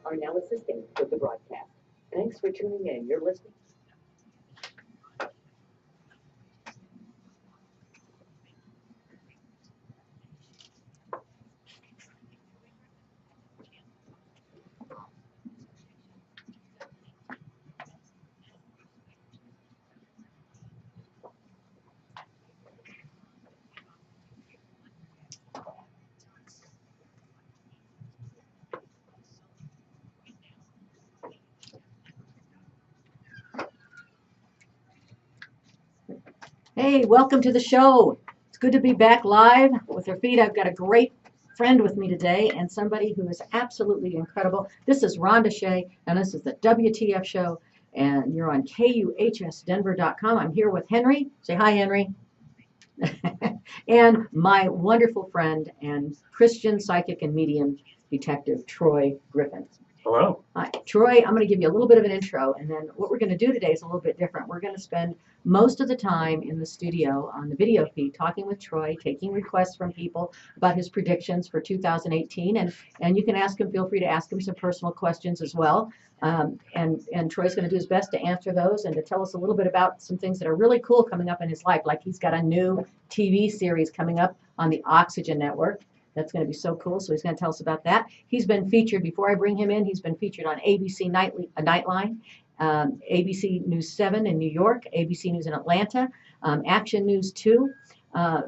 are now assisting with the broadcast. Thanks for tuning in. You're listening. Hey, welcome to the show. It's good to be back live with her feet. I've got a great friend with me today and somebody who is absolutely incredible. This is Rhonda Shea, and this is the WTF show, and you're on KUHSdenver.com. I'm here with Henry. Say hi, Henry. And my wonderful friend and Christian psychic and medium detective, Troy Griffin. Hello. Hi, Troy. I'm going to give you a little bit of an intro, and then what we're going to do today is a little bit different. We're going to spend most of the time in the studio on the video feed talking with Troy, taking requests from people about his predictions for 2018, and you can ask him, feel free to ask him some personal questions as well. And Troy's going to do his best to answer those and to tell us a little bit about some things that are really cool coming up in his life, like he's got a new TV series coming up on the Oxygen Network. That's going to be so cool. So he's going to tell us about that. He's been featured, before I bring him in, he's been featured on ABC Nightline, ABC News 7 in New York, ABC News in Atlanta, Action News 2,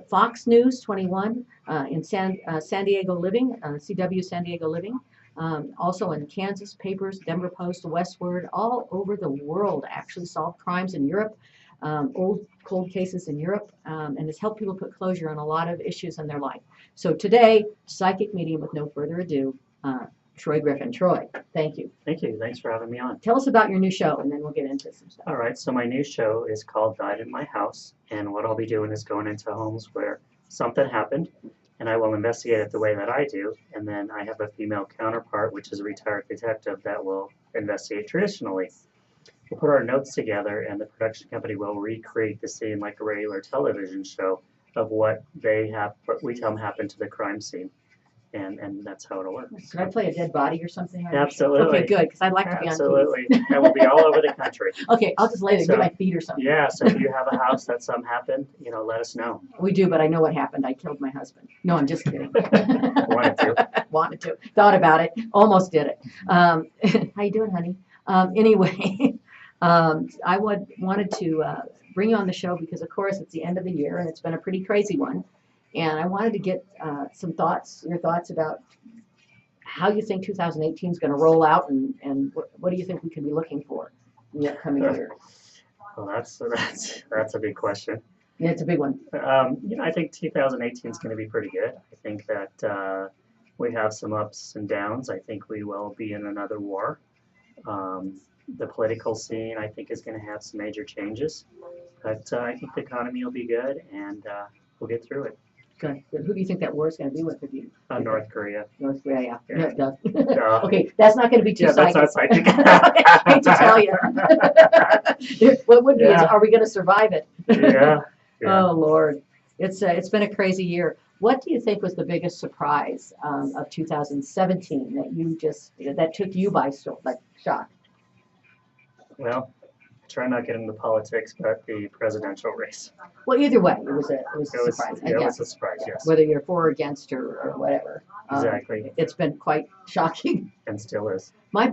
Fox News 21 in San Diego Living, CW San Diego Living, also in Kansas Papers, Denver Post, Westward, all over the world, actually solved crimes in Europe. Old cold cases in Europe, and has helped people put closure on a lot of issues in their life. So today, psychic medium with no further ado, Troy Griffin. Troy, thank you. Thank you. Thanks for having me on. Tell us about your new show, and then we'll get into some stuff. All right. So my new show is called Died in My House, and what I'll be doing is going into homes where something happened, and I will investigate it the way that I do, and then I have a female counterpart, which is a retired detective, that will investigate traditionally. We'll put our notes together, and the production company will recreate the scene like a regular television show of what we tell them happened to the crime scene, and that's how it'll work. Could I play a dead body or something? Absolutely. Okay, good, because I'd like to be on TV. Absolutely. And we'll be all over the country. Okay, I'll just lay there, get my feet or something. Yeah, so if you have a house that something happened, let us know. We do, but I know what happened. I killed my husband. No, I'm just kidding. Wanted to. Wanted to. Thought about it. Almost did it. How you doing, honey? Anyway. I wanted to bring you on the show because, of course, it's the end of the year and it's been a pretty crazy one. And I wanted to get your thoughts about how you think 2018 is going to roll out, and what do you think we can be looking for in the upcoming year? Well, that's a big question. Yeah, it's a big one. I think 2018 is going to be pretty good. I think that we have some ups and downs. I think we will be in another war. The political scene, I think, is going to have some major changes, but I think the economy will be good, and we'll get through it. Good. Who do you think that war is going to be with you? North Korea. North Korea, yeah. Yeah. Yeah, it does. Okay, that's not going to be too psychic. That's not psychic. I hate to tell you. What would be is, are we going to survive it? Yeah. Oh, Lord. It's been a crazy year. What do you think was the biggest surprise of 2017 that took you by shock? Well, try not to get into politics, but the presidential race. Well, either way, it was a surprise. It was a surprise, yes. Whether you're for or against or whatever. Exactly. It's been quite shocking. And still is. I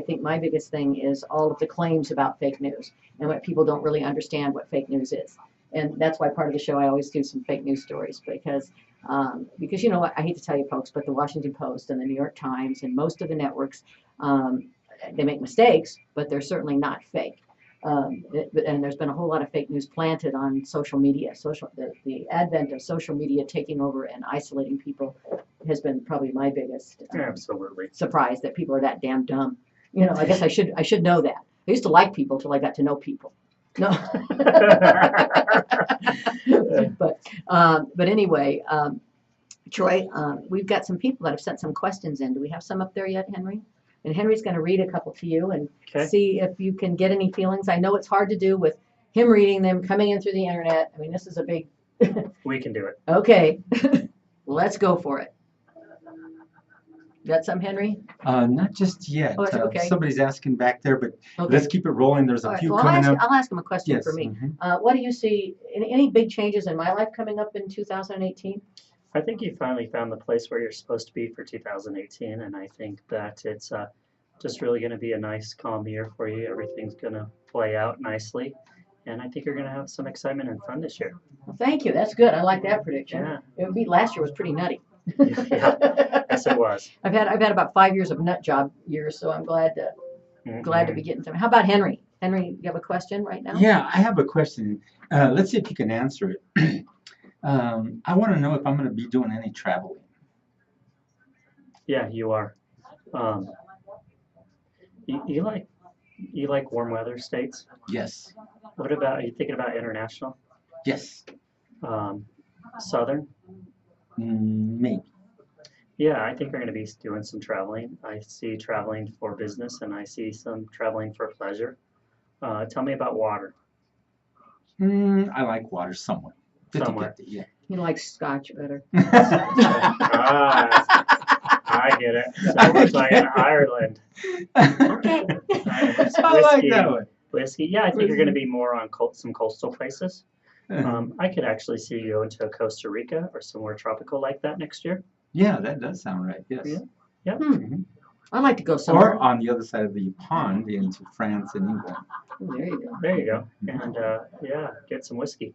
think my biggest thing is all of the claims about fake news and what people don't really understand what fake news is. And that's why part of the show I always do some fake news stories because you know what, I hate to tell you folks, but the Washington Post and the New York Times and most of the networks, they make mistakes, but they're certainly not fake. And there's been a whole lot of fake news planted on social media. The advent of social media taking over and isolating people has been probably my biggest surprise, that people are that damn dumb. I guess I should know that. I used to like people till I got to know people. No. But anyway, Troy, we've got some people that have sent some questions in. Do we have some up there yet, Henry? And Henry's going to read a couple to you and see if you can get any feelings. I know it's hard to do with him reading them, coming in through the internet. I mean, this is a big... We can do it. Okay. Let's go for it. Got some, Henry? Not just yet. Oh, it's okay. Somebody's asking back there, but Okay. let's keep it rolling. There's All a right, few well, coming up. I'll ask him a question Yes. for me. Mhm. What do you see, any big changes in my life coming up in 2018? I think you finally found the place where you're supposed to be for 2018, and I think that it's just really going to be a nice, calm year for you. Everything's going to play out nicely, and I think you're going to have some excitement and fun this year. Well, thank you. That's good. I like that prediction. Yeah. It would be, last year was pretty nutty. Yeah. Yes, it was. I've had about 5 years of nut job years, so I'm glad to Mhm. be getting some. How about Henry? Henry, you have a question right now? Yeah, I have a question. Let's see if you can answer it. I want to know if I'm going to be doing any traveling. Yeah, you are. Um, you like warm weather states? Yes. What about, are you thinking about international? Yes. Southern? Maybe. Yeah, I think we're going to be doing some traveling. I see traveling for business and I see some traveling for pleasure. Tell me about water. I like water somewhat. 50-50, Somewhat. yeah. He likes scotch better. Ah, I get it. So much like in Ireland. Okay. I like that one. Whiskey. Yeah, I think you're going to be more on some coastal places. I could actually see you go into Costa Rica or somewhere tropical like that next year. Yeah, that does sound right. Yes. Yeah. Yeah. Mhm. I'd like to go somewhere. Or on the other side of the pond into France and England. Oh, there you go. There you go. And yeah, get some whiskey.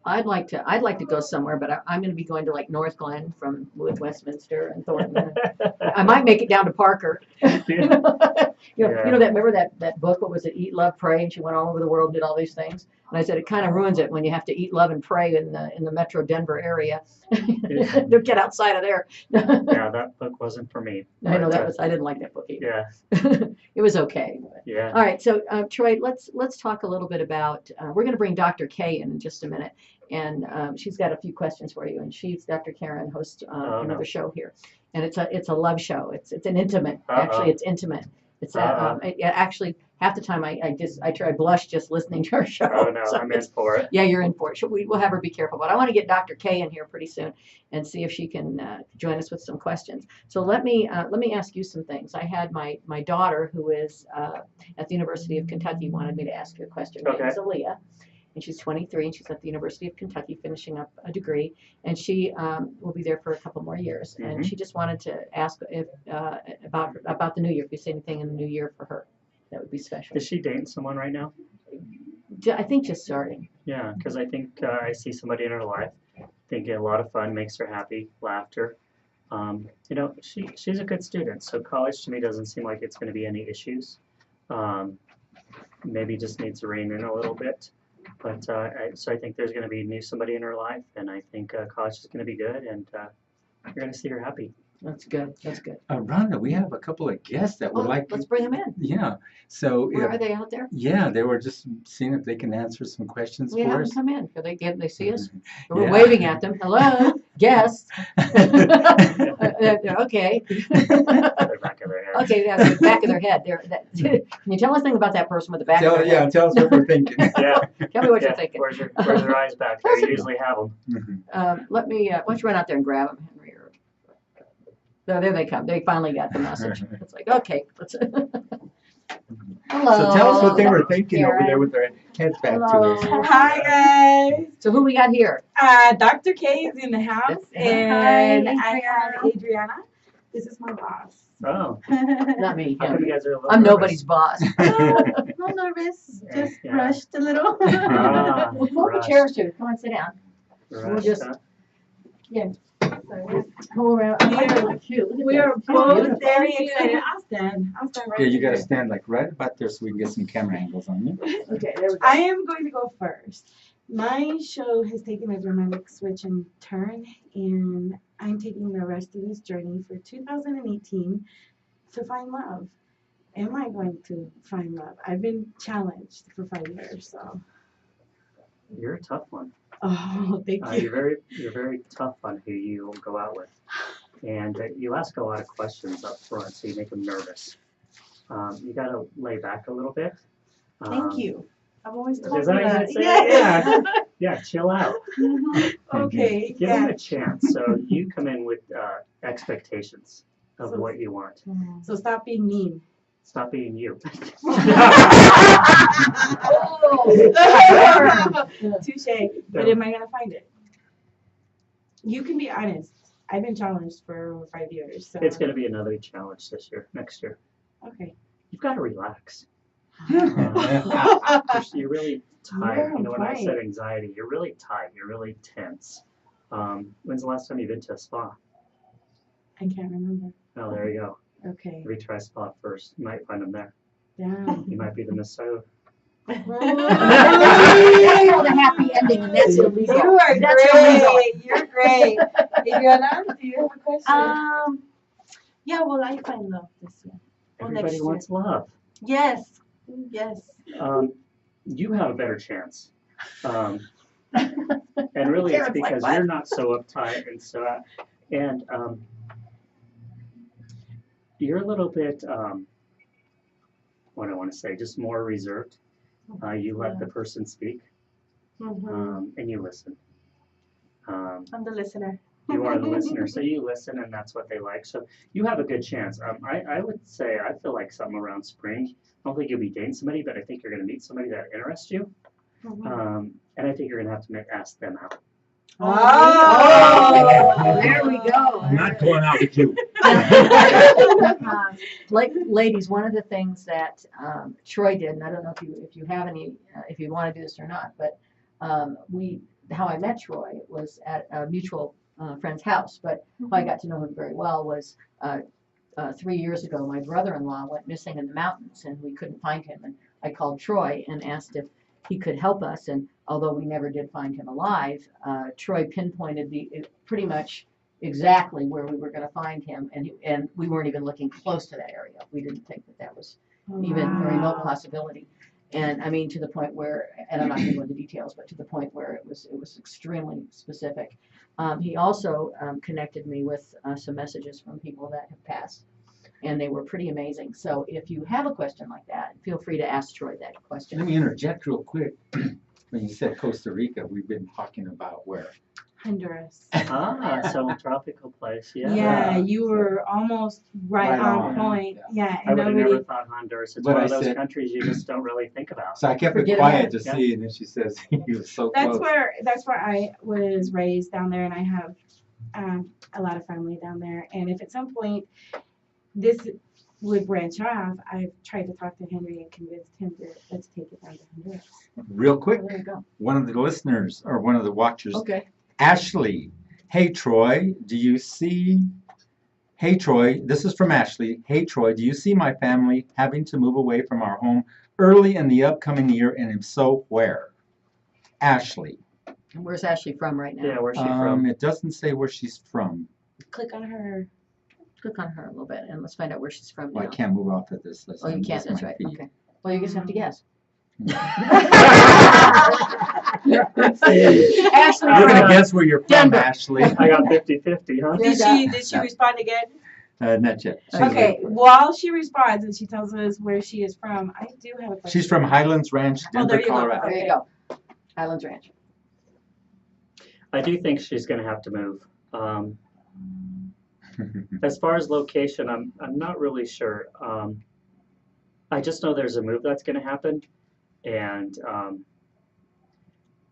I'd like to go somewhere, but I'm going to be going to like North Glen with Westminster and Thornton. I might make it down to Parker. You know that, remember that book, what was it, Eat, Love, Pray, and she went all over the world and did all these things. And I said it kind of ruins it when you have to eat, love, and pray in the Metro Denver area. Don't get outside of there. Yeah, that book wasn't for me. I know But, I didn't like that book either. Yeah, It was okay. But. yeah. All right, so Troy, let's talk a little bit about. We're going to bring Dr. K in just a minute, and she's got a few questions for you. And she's Dr. Karen, hosts another show here, and it's a love show. It's an intimate. Actually, it's intimate. It's actually half the time I blush just listening to her show. Oh no, So I'm in for it. yeah, you're in for it. We'll have her be careful. But I want to get Dr. K in here pretty soon and see if she can join us with some questions. So let me ask you some things. I had my daughter, who is at the University of Kentucky, wanted me to ask you a question. Her name is Aaliyah, and she's 23, and she's at the University of Kentucky finishing up a degree, and she will be there for a couple more years. And she just wanted to ask if about the new year, if you see anything in the new year for her. That would be special. Is she dating someone right now? I think just starting. Yeah, because I think I see somebody in her life, thinking a lot of fun makes her happy, laughter. You know, she's a good student, so college to me doesn't seem like it's going to be any issues. Maybe just needs to rein in a little bit. But so I think there's going to be somebody in her life, and I think college is going to be good, and you're going to see her happy. That's good. That's good. Rhonda, we have a couple of guests that would like. Let's bring them in. Yeah. So. Where are they out there? Yeah, they were just seeing if they can answer some questions We for have us. them come in. They see us? We're Yeah. waving at them. Hello, guests. Okay. The back of their head. Okay, yeah, the back of their head. Can you tell us anything about that person with the back of their head? Tell us what we're thinking. Yeah. Tell me what Yeah. you're thinking. Where's her eyes back there? You usually have them. Mhm. Why don't you run out there and grab them, Henry? So there they come. They finally got the message. It's like, okay. Hello. So tell us what they were thinking over Karen. there with their heads back Hello. to us. Hi guys. So who we got here? Dr. K is in the house, That's- and Hi, I have Adriana. This is my boss. Oh, Not me. how come Him. you guys are a little I'm nervous? nobody's boss. A little nervous, Yeah, just yeah. rushed a little. Ah, We'll pull the rushed. chairs to. Come on, sit down. Rushed, We'll just- huh? Pull around. We are- Look cute. Look at We are that. both very excited. I'll stand right Yeah, you got to here. stand like right about there so we can get some camera angles on you. Okay, there we go. I am going to go first. My show has taken a dramatic switch and turn, and I'm taking the rest of this journey for 2018 to find love. Am I going to find love? I've been challenged for 5 years, so. You're a tough one. Oh, thank you. You're very tough on who you go out with, and you ask a lot of questions up front, so you make them nervous. You got to lay back a little bit. Thank you. I've always told Is you that how that. you say it? Yeah, chill out. Okay. Give them Yeah. a chance. So you come in with expectations. of So- what you want. So stop being mean. Stop being you. Touche. But am I gonna find it? You can be honest. I've been challenged for over 5 years. So It's going to be another challenge next year. okay. You've got to relax. Yeah. You're really tight. You're You know, when I right. said anxiety, you're really tight. You're really tense. When's the last time you've been to a spa? I can't remember. Oh, there you go. Okay. Maybe try spa first. You might find them there. Down. You might be the Minnesota. That's called a happy ending, and that's illegal. You are That's great. You're great. Adriana, do you have a question? Yeah, well, I find love this year. Well, next Everybody year. wants love. Yes. Yes. You have a better chance. And really, it's Karen's like, because "What?" you're not so uptight and you're a little bit, what do I want to say, just more reserved. You let the person speak, and you listen. I'm the listener. You are the listener, so you listen, and that's what they like. So you have a good chance. I would say I feel like something around spring. I don't think you'll be dating somebody, but I think you're going to meet somebody that interests you, and I think you're going to have to ask them out. Oh, there we go. I'm not going out with you. Ladies, one of the things that Troy did, and I don't know if you have any, if you want to do this or not, but how I met Troy was at a mutual friend's house. But how I got to know him very well was 3 years ago, my brother-in-law went missing in the mountains, and we couldn't find him. And I called Troy and asked if he could help us. And although we never did find him alive, Troy pinpointed pretty much exactly where we were going to find him, and we weren't even looking close to that area. We didn't think that was even a remote possibility. And I mean, to the point where, and I'm not going to go into details, but to the point where it was extremely specific. He also connected me with some messages from people that have passed, and they were pretty amazing. So if you have a question like that, feel free to ask Troy that question. Let me interject real quick. When you said Costa Rica, we've been talking about where? Honduras. So tropical place, yeah. Yeah, you were almost right Right on on, point. Yeah, I and would have nobody. never thought Honduras. It's But one I of those said- countries you just don't really think about. So I kept it Forget quiet about to it. see, and then she says, he was so That's close. where I was raised down there, and I have a lot of family down there. And if at some point this would branch off, I've tried to talk to Henry and convinced him to let's take it down to Honduras. Real quick, Oh, there you go. one of the listeners, or one of the watchers, Okay. Ashley. Hey, Troy, Hey, Troy, this is from Ashley. Hey, Troy, do you see my family having to move away from our home early in the upcoming year, and if so, where? Ashley. And where's Ashley from right now? Yeah, where's she from? It doesn't say where she's from. Click on her. Click on her a little bit, and let's find out where she's from Well, I now. can't move off of this list. Oh, you I'm can't, just that's my right, feed. okay. Well, you just have to guess. Ashley You're gonna from guess where you're from, Denver. Ashley. I got 50-50, huh? Did she respond again? Not yet. Okay, while she responds and she tells us where she is from, I do have a question. She's from Highlands Ranch, Oh, Denver, there you go. Colorado. There you go. Highlands Ranch. I do think she's going to have to move. As far as location, I'm not really sure. I just know there's a move that's going to happen, and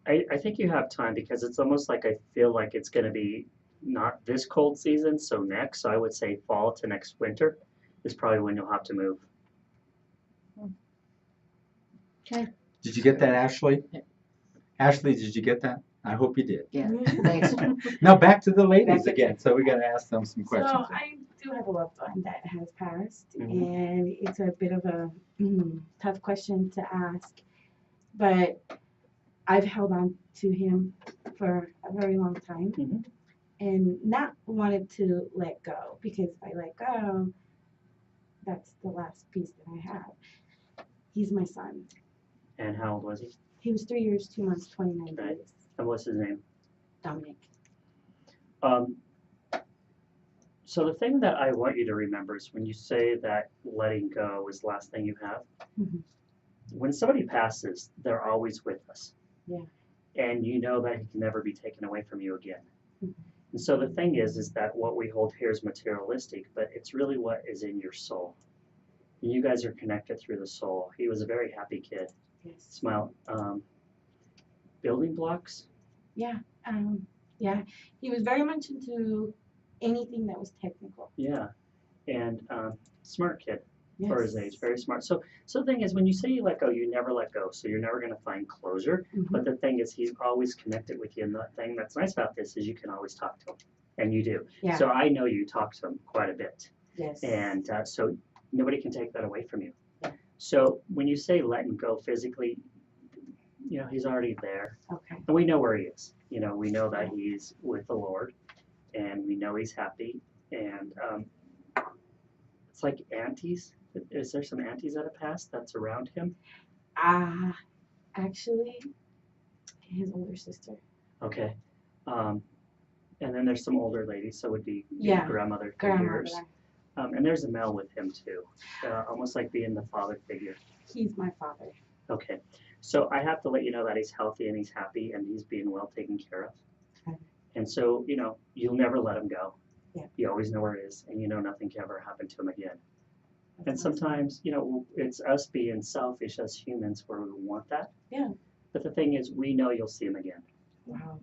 I think you have time because it's almost like I feel like it's going to be not this cold season, so next. So I would say fall to next winter is probably when you'll have to move. Okay. Did you get that, Ashley? Yeah. Ashley, did you get that? I hope you did. Yeah, thanks. Now back to the ladies Back to- again. So we got to ask them some So questions. I do have a loved one that has passed, Mhm. and it's a bit of a tough question to ask, but I've held on to him for a very long time Mhm. and not wanted to let go, because if I let go, that's the last piece that I have. He's my son. And how old was he? He was 3 years, 2 months, 29 Right. days. And what's his name? Dominic. So the thing that I want you to remember is when you say that letting go is the last thing you have, Mhm. when somebody passes, they're always with us. Yeah. And you know that he can never be taken away from you again. Mhm. And so the thing is that what we hold here is materialistic, but it's really what is in your soul. And you guys are connected through the soul. He was a very happy kid. Yes. Smile. Building blocks. Yeah. Yeah. He was very much into anything that was technical. Yeah, and smart kid Yes. for his age, very smart. So the thing is, when you say you let go, you never let go. So you're never going to find closure. Mhm. But the thing is, he's always connected with you. And the thing that's nice about this is you can always talk to him, and you do. Yeah. So I know you talk to him quite a bit, Yes. and so nobody can take that away from you. Yeah. So when you say letting go physically, he's already there, Okay. and we know where he is. We know that he's with the Lord, and we know he's happy, and it's like aunties. Is there some aunties that have passed that's around him? Actually, his older sister. Okay. And then there's some older ladies, so it would be Yeah. grandmother Grandmother. figures. And there's a male with him too, almost like being the father figure. He's my father. Okay. So I have to let you know that he's healthy and he's happy and he's being well taken care of. Okay. And so, you'll never let him go. Yeah. You always know where he is, and nothing can ever happen to him again. That's And awesome. sometimes, it's us being selfish as humans where we want that. Yeah. But the thing is, we know you'll see him again, Wow.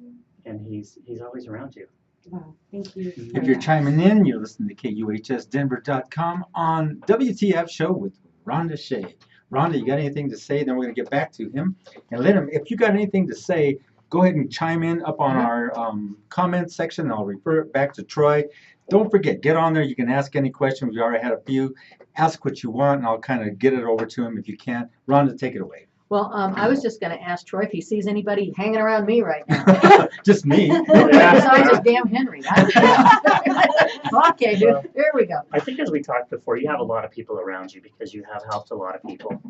and he's always around you. Wow. Thank you. If for If you're that. chiming in, you're listening to KUHSdenver.com on WTF Show with Rhonda Shea. Rhonda, you got anything to say? Then we're going to get back to him. And let him, if you got anything to say, go ahead and chime in up on our comment section. I'll refer it back to Troy. Don't forget, get on there. You can ask any question. We already had a few. Ask what you want, and I'll kind of get it over to him if you can. Rhonda, take it away. Well, I was just going to ask Troy if he sees anybody hanging around me right now. Just me. Besides his damn Henry. Okay, dude. There we go. I think as we talked before, you have a lot of people around you because you have helped a lot of people.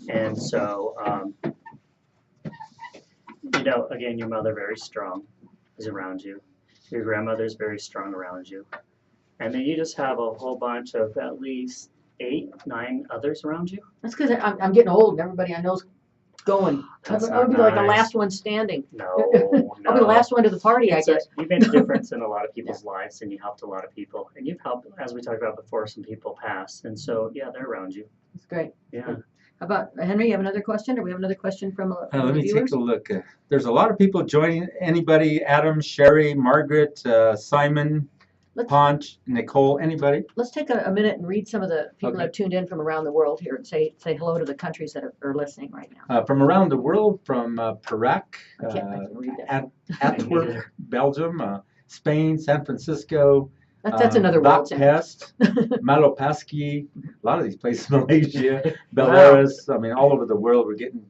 And so, again, your mother, very strong, is around you. Your grandmother's very strong around you. And then you just have a whole bunch of at least 8, 9 others around you. That's because I'm getting old and everybody I know's going. That's I'll be not like the nice. last one standing. No, I'll be the last one to the party, I It's a- guess. You've made a difference in a lot of people's lives, and you helped a lot of people. And you've helped, as we talked about before, some people pass. And so, yeah, they're around you. It's great. Yeah. How about, Henry, you have another question? Or we have another question from Let the me viewers? take a look. There's a lot of people joining. Anybody? Adam, Sherry, Margaret, Simon, Let's- Ponch, Nicole, anybody? Let's take a minute and read some of the people Okay. that have tuned in from around the world here and say hello to the countries that are listening right now. From around the world, from Perak, I can read that. Antwerp, Belgium, Spain, San Francisco, That's another world. Sam. Budapest, Malopasky, a lot of these places, Malaysia, Belarus, I mean, all over the world we're getting,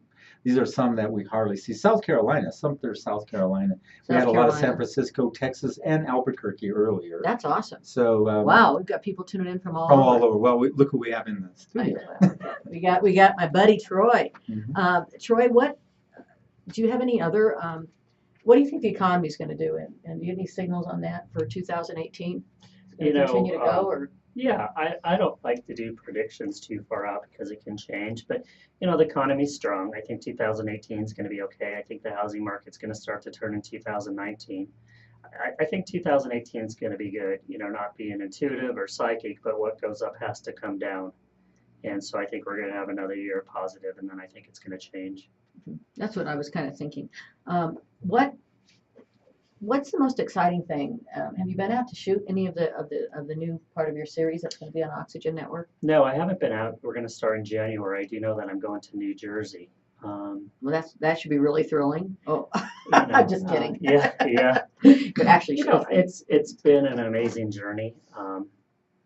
these are some that we hardly see. South Carolina, Sumter, South Carolina. We had a lot of San Francisco, Texas, and Albuquerque earlier. That's awesome. So Wow, we've got people tuning in from all from over. all over. Well, look who we have in the studio. We got my buddy Troy. Mhm. Troy, do you have any other? What do you think the economy is going to do? And do you have any signals on that for 2018? Is it going to continue to go or? Yeah, I don't like to do predictions too far out because it can change. But, the economy's strong. I think 2018 is going to be okay. I think the housing market's going to start to turn in 2019. I think 2018 is going to be good, not being intuitive or psychic, but what goes up has to come down. And so I think we're going to have another year of positive, and then I think it's going to change. That's what I was kind of thinking. What's the most exciting thing? Have you been out to shoot any of the new part of your series that's going to be on Oxygen Network? No, I haven't been out. We're going to start in January. I do know that I'm going to New Jersey. Well, that should be really thrilling. Oh, I'm just kidding. Yeah. But actually, It's been an amazing journey.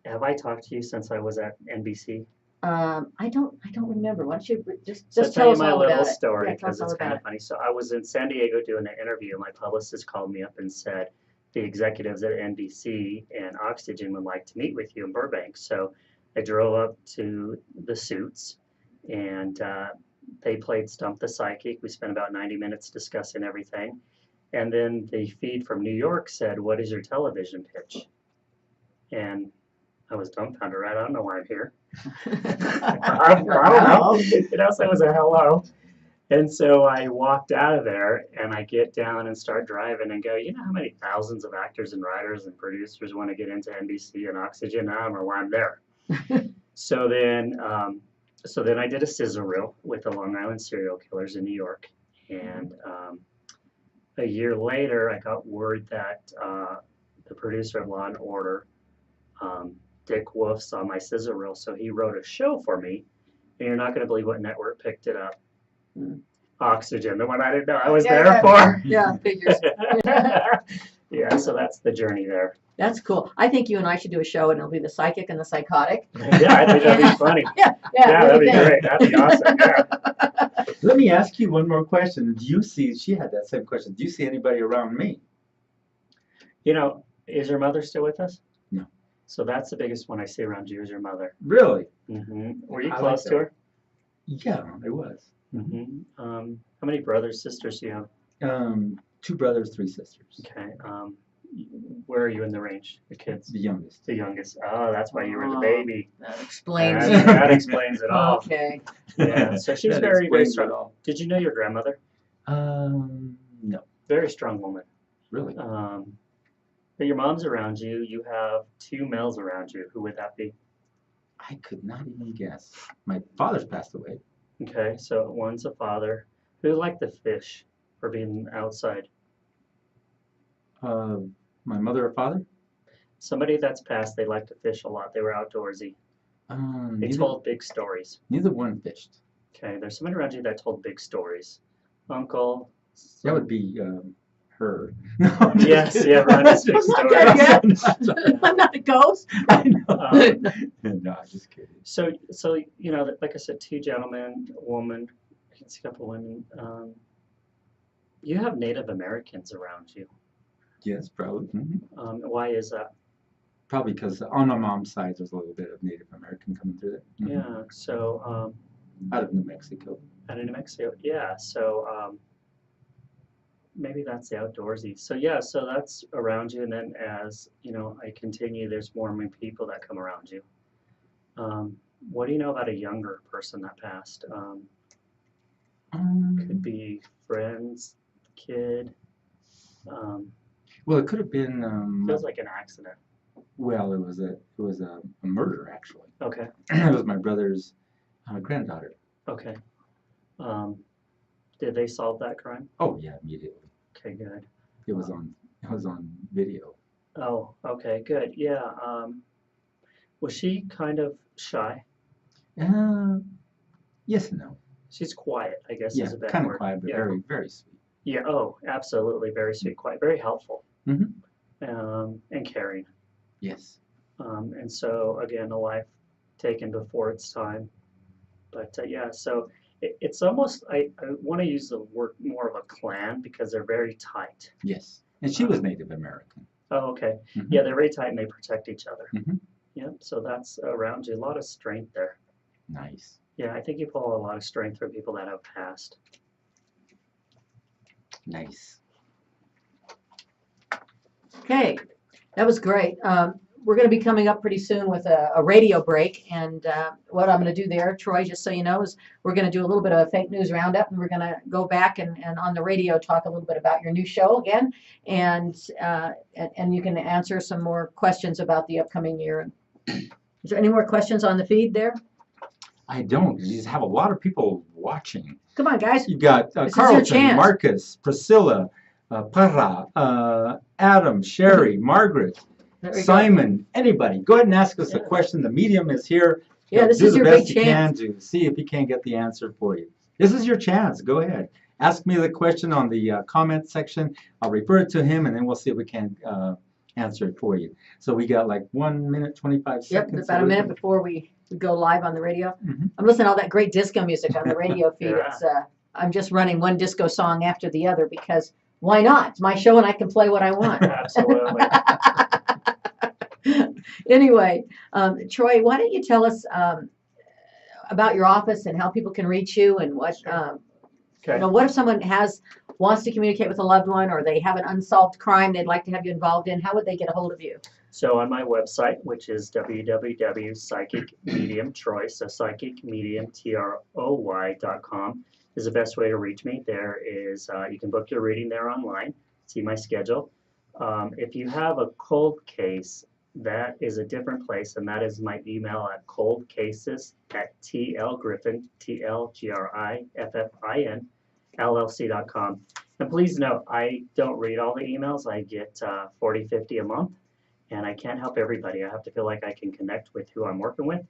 Have I talked to you since I was at NBC? I don't remember. Why don't you just So tell tell you us my all little about it? story Yeah, tell because us all it's kind about of funny. So I was in San Diego doing an interview, and my publicist called me up and said the executives at NBC and Oxygen would like to meet with you in Burbank. So I drove up to the Suits, and they played Stump the Psychic. We spent about 90 minutes discussing everything. And then the feed from New York said, "What is your television pitch?" And I was dumbfounded, right? I don't know why I'm here. I don't know. So it was a hello. And so I walked out of there and I get down and start driving and go, you know how many thousands of actors and writers and producers want to get into NBC and Oxygen? I don't know why I'm there. So then I did a sizzle reel with the Long Island serial killers in New York. And a year later, I got word that the producer of Law and Order, Dick Wolf, saw my sizzle reel. So he wrote a show for me. And you're not going to believe what network picked it up. Oxygen, the one I didn't know I was there for. Yeah, figures. Yeah, so that's the journey there. That's cool. I think you and I should do a show, and it'll be the psychic and the psychotic. Yeah, I think that'd be funny. Yeah, That'd be really great. That'd be awesome. Yeah. Let me ask you one more question. Do you see, she had that same question, do you see anybody around me? You know, is your mother still with us? No. So that's the biggest one I see around you is your mother. Really? Were you I close like to her? Yeah, I was. How many brothers, sisters do you have? 2 brothers, 3 sisters. Okay. Where are you in the range? The kids? The youngest. The youngest. Oh, that's why you were the Oh. baby. That explains That, it. that explains it all. Okay. Yeah. So she was That very, very explains it strong. all. Did you know your grandmother? No, Very strong woman. really. But your mom's around you. You have 2 males around you. Who would that be? I could not even guess. My father's passed away. Okay, so one's a father. Who liked to fish for being outside? My mother or father? Somebody that's passed, they like to fish a lot. They were outdoorsy. They told big stories. Neither one fished. Okay, there's somebody around you that told big stories. Uncle. That would be her. Yes, yeah, Rhonda's big I'm not stories. dead I'm not a ghost. I know. Um, No, I'm just kidding. So you know, like I said, 2 gentlemen, a woman. I can see a couple women. You have Native Americans around you. Yes, probably. Why is that? Probably because on my mom's side, there's a little bit of Native American coming through there. Yeah. So Out of New Mexico. out of New Mexico. Yeah. So maybe that's the outdoorsy. So yeah. So that's around you, and then as you know, I continue. There's more and more people that come around you. What do you know about a younger person that passed? Could be friends, kid. Well, it could have been. Feels like an accident. Well, it was a murder actually. Okay. It was my brother's granddaughter. Okay. Did they solve that crime? Oh yeah, immediately. Okay, good. It was on video. Oh, okay, good. Yeah. Was she kind of shy? Yes and no. She's quiet, I guess Yeah, is a better kind of word. quiet, but Yeah. very, very sweet. Yeah. Oh, absolutely. Very sweet, quiet, very helpful. And caring. Yes. And so again, a life taken before its time. But yeah, so it's almost I want to use the word more of a clan because they're very tight. Yes. And she was Native American. Oh, okay. Mhm. Yeah, they're very tight and they protect each other. Mhm. Yeah, so that's around you. A lot of strength there. Nice. Yeah, I think you pull a lot of strength from people that have passed. Nice. Okay, that was great. We're going to be coming up pretty soon with a radio break, and what I'm going to do there, Troy, just so you know, is we're going to do a little bit of a fake news roundup, and we're going to go back and on the radio talk a little bit about your new show again, and you can answer some more questions about the upcoming year. Is there any more questions on the feed there? I don't. You have a lot of people watching. Come on, guys. You've got This is your Carlton, chance. Marcus, Priscilla, Parra, Adam, Sherry, Margaret, There we go. Simon, anybody. Go ahead and ask us a Yeah. question. The medium is here. Yeah, He'll this do is the your best big he chance. can to see if he can get the answer for you. This is your chance. Go ahead. Ask me the question on the comment section. I'll refer it to him, and then we'll see if we can answer it for you. So we got like 1 minute, 25 Yep, seconds. about a minute before we go live on the radio. Mhm. I'm listening to all that great disco music on the radio feed. Yeah. It's, I'm just running one disco song after the other because why not? It's my show and I can play what I want. Absolutely. Anyway, Troy, why don't you tell us about your office and how people can reach you and what, Okay. what if someone wants to communicate with a loved one or they have an unsolved crime they'd like to have you involved in, how would they get a hold of you? So on my website, which is www.psychicmediumtroy, so psychicmediumtroy.com, is the best way to reach me. There is, you can book your reading there online, see my schedule. If you have a cold case, that is a different place, and that is my email at coldcases@tlgriffin, TLGRIFFIN, LLC.com. And please note, I don't read all the emails. I get 40, 50 a month, and I can't help everybody. I have to feel like I can connect with who I'm working with.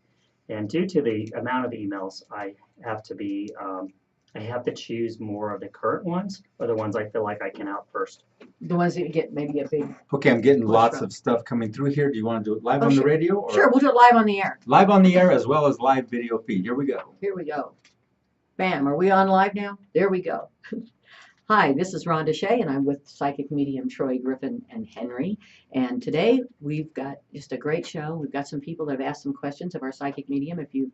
And due to the amount of emails, I have to be, I have to choose more of the current ones or the ones I feel like I can out first. The ones that you get maybe a big. Okay, I'm getting Push lots from. of stuff coming through here. Do you want to do it live Oh, on the sure. radio? Or Sure, we'll do it live on the air. live on the air as well as live video feed. Here we go. Here we go. Bam, are we on live now? There we go. Hi, this is Rhonda Shea, and I'm with psychic medium Troy Griffin and Henry. And today we've got just a great show. We've got some people that have asked some questions of our psychic medium. If you've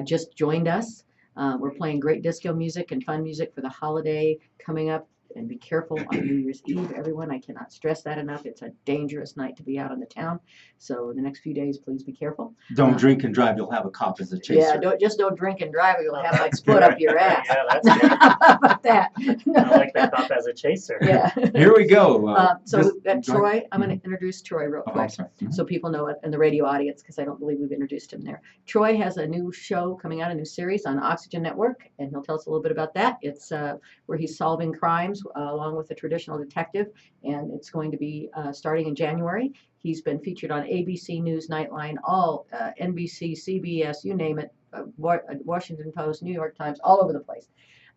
just joined us, we're playing great disco music and fun music for the holiday coming up. And be careful on New Year's Eve, everyone. I cannot stress that enough. It's a dangerous night to be out on the town. So the next few days, please be careful. Don't drink and drive. You'll have a cop as a chaser. Yeah, don't drink and drive, or you'll have my foot up your ass. Yeah, that's good. How about that? I like that cop as a chaser. Yeah. Here we go. So we've got Troy. I'm going to introduce Troy real Oh, I'm quick sorry. so people know it in the radio audience, because I don't believe we've introduced him there. Troy has a new show coming out, a new series on Oxygen Network, and he'll tell us a little bit about that. It's where he's solving crimes along with a traditional detective, and it's going to be starting in January. He's been featured on ABC News, Nightline, all NBC, CBS, you name it, Washington Post, New York Times, all over the place.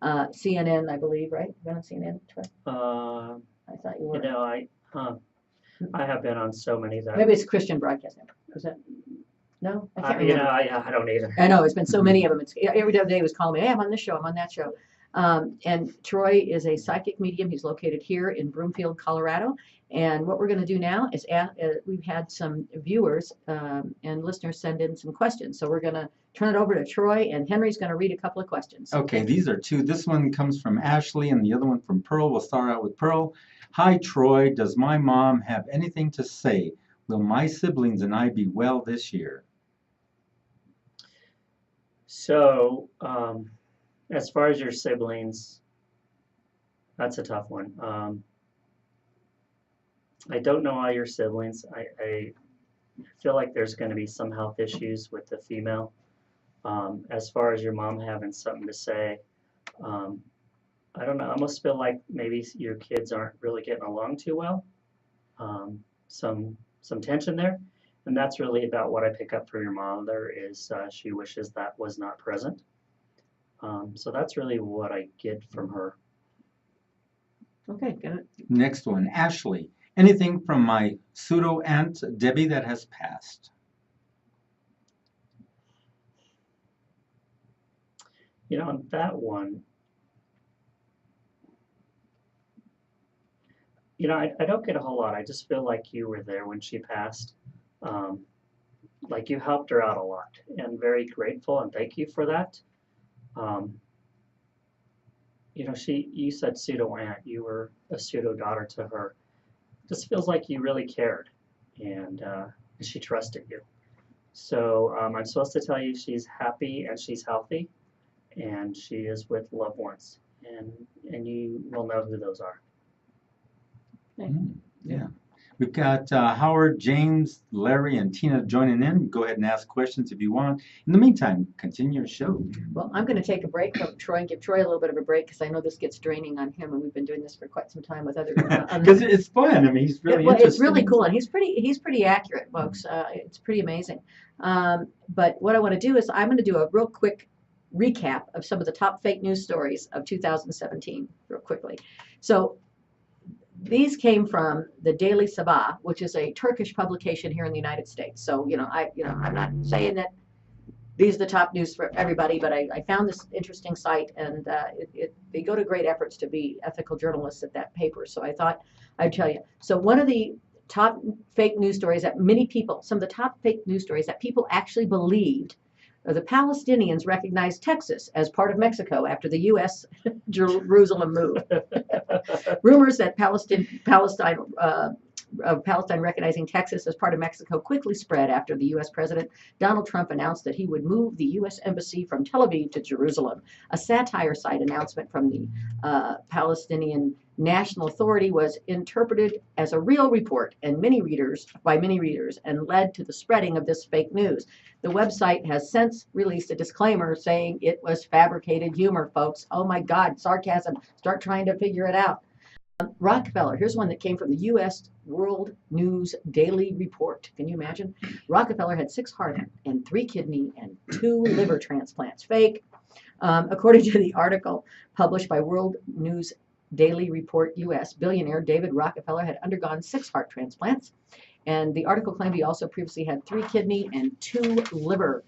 CNN, I believe, right? You've been on CNN, Troy? I thought you were. You know, I have been on so many that Maybe it's Christian Broadcast Network. Was that? No, I can't you remember. know, I don't either. I know, it's been so many of them. It's, every day he was calling me, hey, I'm on this show, I'm on that show. And Troy is a psychic medium. He's located here in Broomfield, Colorado. And what we're going to do now is we've had some viewers and listeners send in some questions. So we're going to turn it over to Troy, and Henry's going to read a couple of questions. Okay, these are two. This one comes from Ashley and the other one from Pearl. We'll start out with Pearl. Hi, Troy. Does my mom have anything to say? Will my siblings and I be well this year? So, as far as your siblings, that's a tough one. I don't know all your siblings. I feel like there's going to be some health issues with the female. As far as your mom having something to say, I don't know. I almost feel like maybe your kids aren't really getting along too well. Some tension there. And that's really about what I pick up from your mother is she wishes that was not present. So that's really what I get from her. Okay, good. Next one, Ashley. Anything from my pseudo aunt Debbie that has passed? You know, on that one, you know, I don't get a whole lot. I just feel like you were there when she passed. Like you helped her out a lot, and very grateful, and thank you for that. You know, you said pseudo aunt. You were a pseudo daughter to her. Just feels like you really cared, and she trusted you. So I'm supposed to tell you she's happy and she's healthy, and she is with loved ones, and you will know who those are. Yeah. We've got Howard, James, Larry, and Tina joining in. Go ahead and ask questions if you want. In the meantime, continue your show. Well, I'm going to take a break from Troy and give Troy a little bit of a break, because I know this gets draining on him, and we've been doing this for quite some time with other. Because it's fun. I mean, he's really well, interesting. it's really cool, and he's pretty accurate, folks. It's pretty amazing. But what I want to do is I'm going to do a real quick recap of some of the top fake news stories of 2017, real quickly. So these came from the Daily Sabah, which is a Turkish publication here in the United States. So I'm not saying that these are the top news for everybody, but I found this interesting site, and they go to great efforts to be ethical journalists at that paper. So I thought I'd tell you. So one of the top fake news stories that some of the top fake news stories that people actually believed, the Palestinians recognized Texas as part of Mexico after the U.S. Jerusalem move. Rumors that Palestine of Palestine recognizing Texas as part of Mexico quickly spread after the U.S. President Donald Trump announced that he would move the U.S. Embassy from Tel Aviv to Jerusalem. A satire site announcement from the Palestinian National Authority was interpreted as a real report and many readers and led to the spreading of this fake news. The website has since released a disclaimer saying it was fabricated humor, folks. Oh my God, sarcasm. Start trying to figure it out. Rockefeller, here's one that came from the U.S. World News Daily Report. Can you imagine? Rockefeller had 6 heart and 3 kidney and 2 liver transplants. Fake. According to the article published by World News Daily Report U.S., billionaire David Rockefeller had undergone 6 heart transplants. And the article claimed he also previously had 3 kidney and 2 liver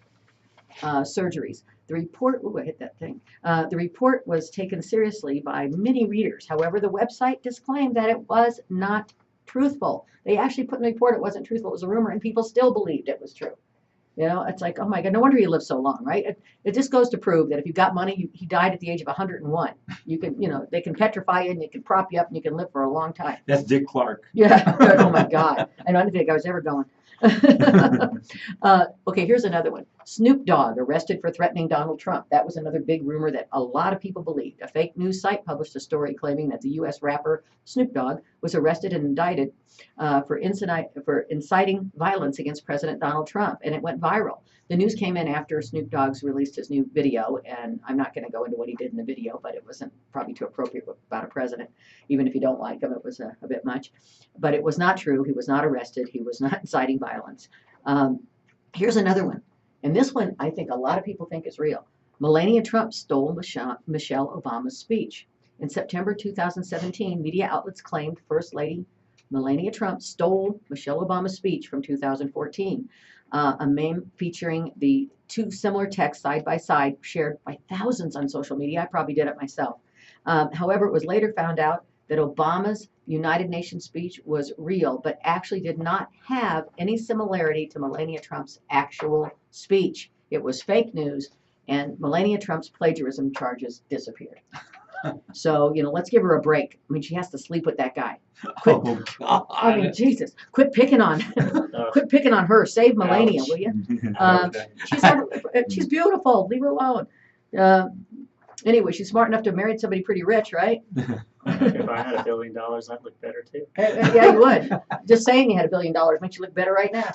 surgeries. The report, I hit that thing. The report was taken seriously by many readers. However, the website disclaimed that it was not truthful. They actually put in the report it wasn't truthful. It was a rumor, and people still believed it was true. You know, it's like, oh my God, no wonder he lived so long, right? It just goes to prove that if you've got money, he died at the age of 101. You can, you know, they can petrify you and they can prop you up and you can live for a long time. That's Dick Clark. Yeah. Oh my God. I don't think I was ever going. Okay, here's another one. Snoop Dogg arrested for threatening Donald Trump. That was another big rumor that a lot of people believed. A fake news site published a story claiming that the U.S. rapper Snoop Dogg was arrested and indicted for inciting violence against President Donald Trump, and it went viral. The news came in after Snoop Dogg's released his new video, and I'm not going to go into what he did in the video, but it wasn't probably too appropriate about a president. Even if you don't like him, it was a bit much. But it was not true. He was not arrested. He was not inciting violence. Here's another one. And this one, I think a lot of people think is real. Melania Trump stole Michelle Obama's speech. In September 2017, media outlets claimed First Lady Melania Trump stole Michelle Obama's speech from 2014. A meme featuring the 2 similar texts side by side shared by thousands on social media. I probably did it myself. However, it was later found out that Obama's United Nations speech was real, but actually did not have any similarity to Melania Trump's actual speech. It was fake news, and Melania Trump's plagiarism charges disappeared. So, you know, let's give her a break. I mean, she has to sleep with that guy. Quit, Oh, God. I mean, Jesus, quit picking on her. Save Melania, will you? She's beautiful. Leave her alone. Anyway, she's smart enough to have married somebody pretty rich, right? If I had $1 billion, I'd look better too. Yeah, you would. Just saying you had $1 billion makes you look better right now.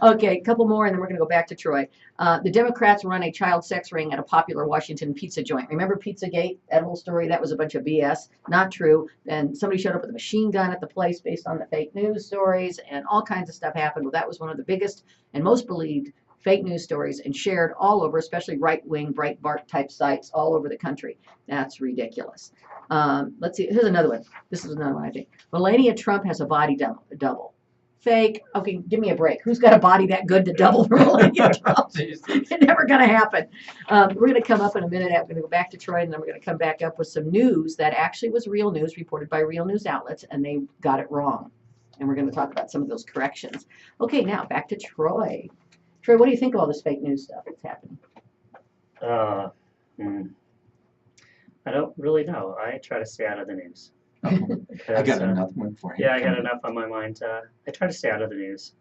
Okay, a couple more, and then we're going to go back to Troy. The Democrats run a child sex ring at a popular Washington pizza joint. Remember Pizzagate? That whole story? That was a bunch of BS. Not true. And somebody showed up with a machine gun at the place based on the fake news stories, and all kinds of stuff happened. Well, that was one of the biggest and most believed fake news stories and shared all over, especially right-wing, Breitbart type sites all over the country. That's ridiculous. Let's see. Here's another one. This is another one, I think. Melania Trump has a body double. Fake. Okay, give me a break. Who's got a body that good to double for Melania Trump? It's never going to happen. We're going to come up in a minute. I'm going to go back to Troy, and then we're going to come back up with some news that actually was real news reported by real news outlets, and they got it wrong. And we're going to talk about some of those corrections. Okay, now back to Troy. Troy, what do you think of all this fake news stuff that's happening? I don't really know. I try to stay out of the news. I got another one for you. Yeah, I got enough on my mind. I try to stay out of the news.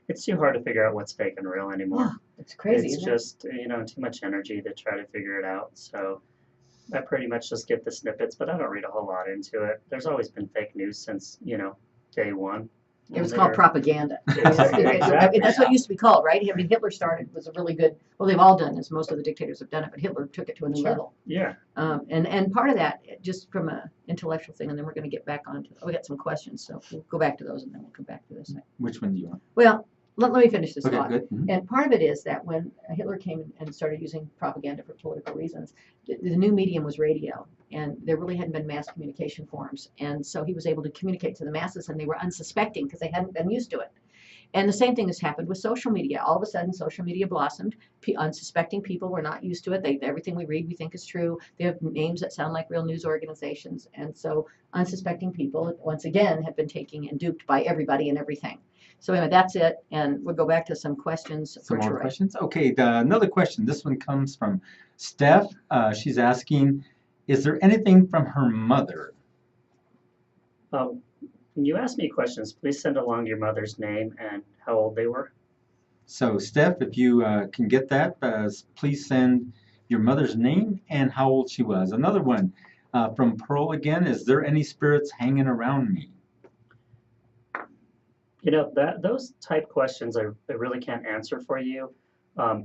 It's too hard to figure out what's fake and real anymore. It's crazy. It's just, you know, too much energy to try to figure it out. So I pretty much just get the snippets, but I don't read a whole lot into it. There's always been fake news since, you know, day one. It was called propaganda. Exactly. That's what it used to be called, right? I mean, Hitler started, was a really good, well, they've all done this. Most of the dictators have done it, but Hitler took it to a new level. Yeah. And part of that, just from an intellectual thing, and then we're going to get back on to, we got some questions, so we'll go back to those, and then we'll come back to this. Which one do you want? Well, let me finish this Okay, thought. good. Mm-hmm. And part of it is that when Hitler came and started using propaganda for political reasons, the new medium was radio, and there really hadn't been mass communication forms. And so he was able to communicate to the masses, and they were unsuspecting because they hadn't been used to it. And the same thing has happened with social media. All of a sudden, social media blossomed. Unsuspecting people were not used to it. Everything we read, we think is true. They have names that sound like real news organizations. And so unsuspecting people, once again, have been taken and duped by everybody and everything. So anyway, that's it, and we'll go back to some questions for Some more Troy. questions? Okay, another question. This one comes from Steph. She's asking, is there anything from her mother? when you ask me questions, please send along your mother's name and how old they were. So, Steph, if you can get that, please send your mother's name and how old she was. Another one from Pearl again. Is there any spirits hanging around me? You know, those type questions I really can't answer for you.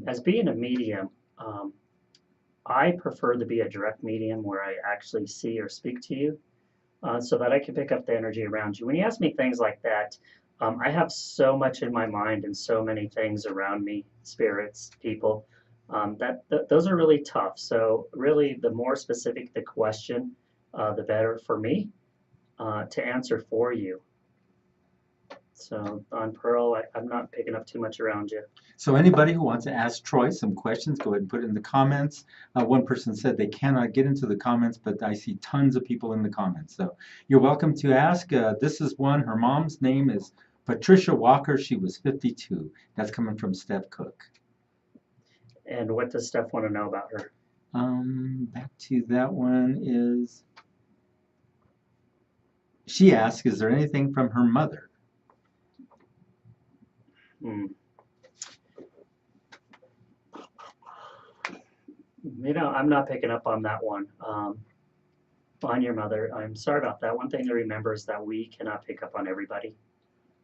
As being a medium, I prefer to be a direct medium where I actually see or speak to you so that I can pick up the energy around you. When you ask me things like that, I have so much in my mind and so many things around me, spirits, people, those are really tough. So really, the more specific the question, the better for me to answer for you. So on Pearl, I'm not picking up too much around you. So anybody who wants to ask Troy some questions, go ahead and put it in the comments. One person said they cannot get into the comments, but I see tons of people in the comments. So you're welcome to ask. This is one. Her mom's name is Patricia Walker. She was 52. That's coming from Steph Cook. And what does Steph want to know about her? Back to that one is, she asked, is there anything from her mother? You know, I'm not picking up on that one. On your mother, I'm sorry about that. One thing to remember is that we cannot pick up on everybody.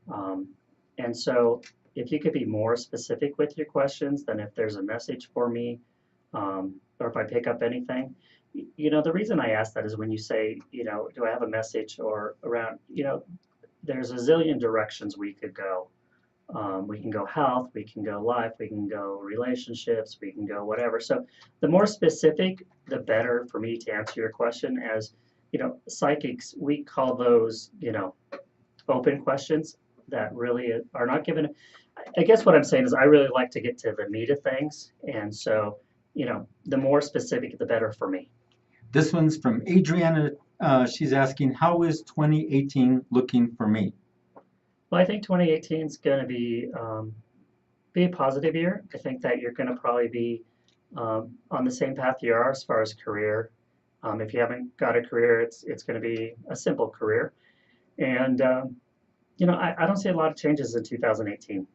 And so if you could be more specific with your questions, then if there's a message for me, or if I pick up anything, you know, the reason I ask that is when you say, you know, do I have a message or around, you know, there's a zillion directions we could go. We can go health, we can go life, we can go relationships, we can go whatever. So the more specific, the better for me to answer your question. As you know, psychics, we call those, you know, open questions that really are not given. I guess what I'm saying is I really like to get to the meat of things. And so, you know, the more specific, the better for me. This one's from Adriana. She's asking, how is 2018 looking for me? Well, I think 2018 is going to be a positive year. I think that you're going to probably be on the same path you are as far as career. If you haven't got a career, it's going to be a simple career. And, you know, I don't see a lot of changes in 2018.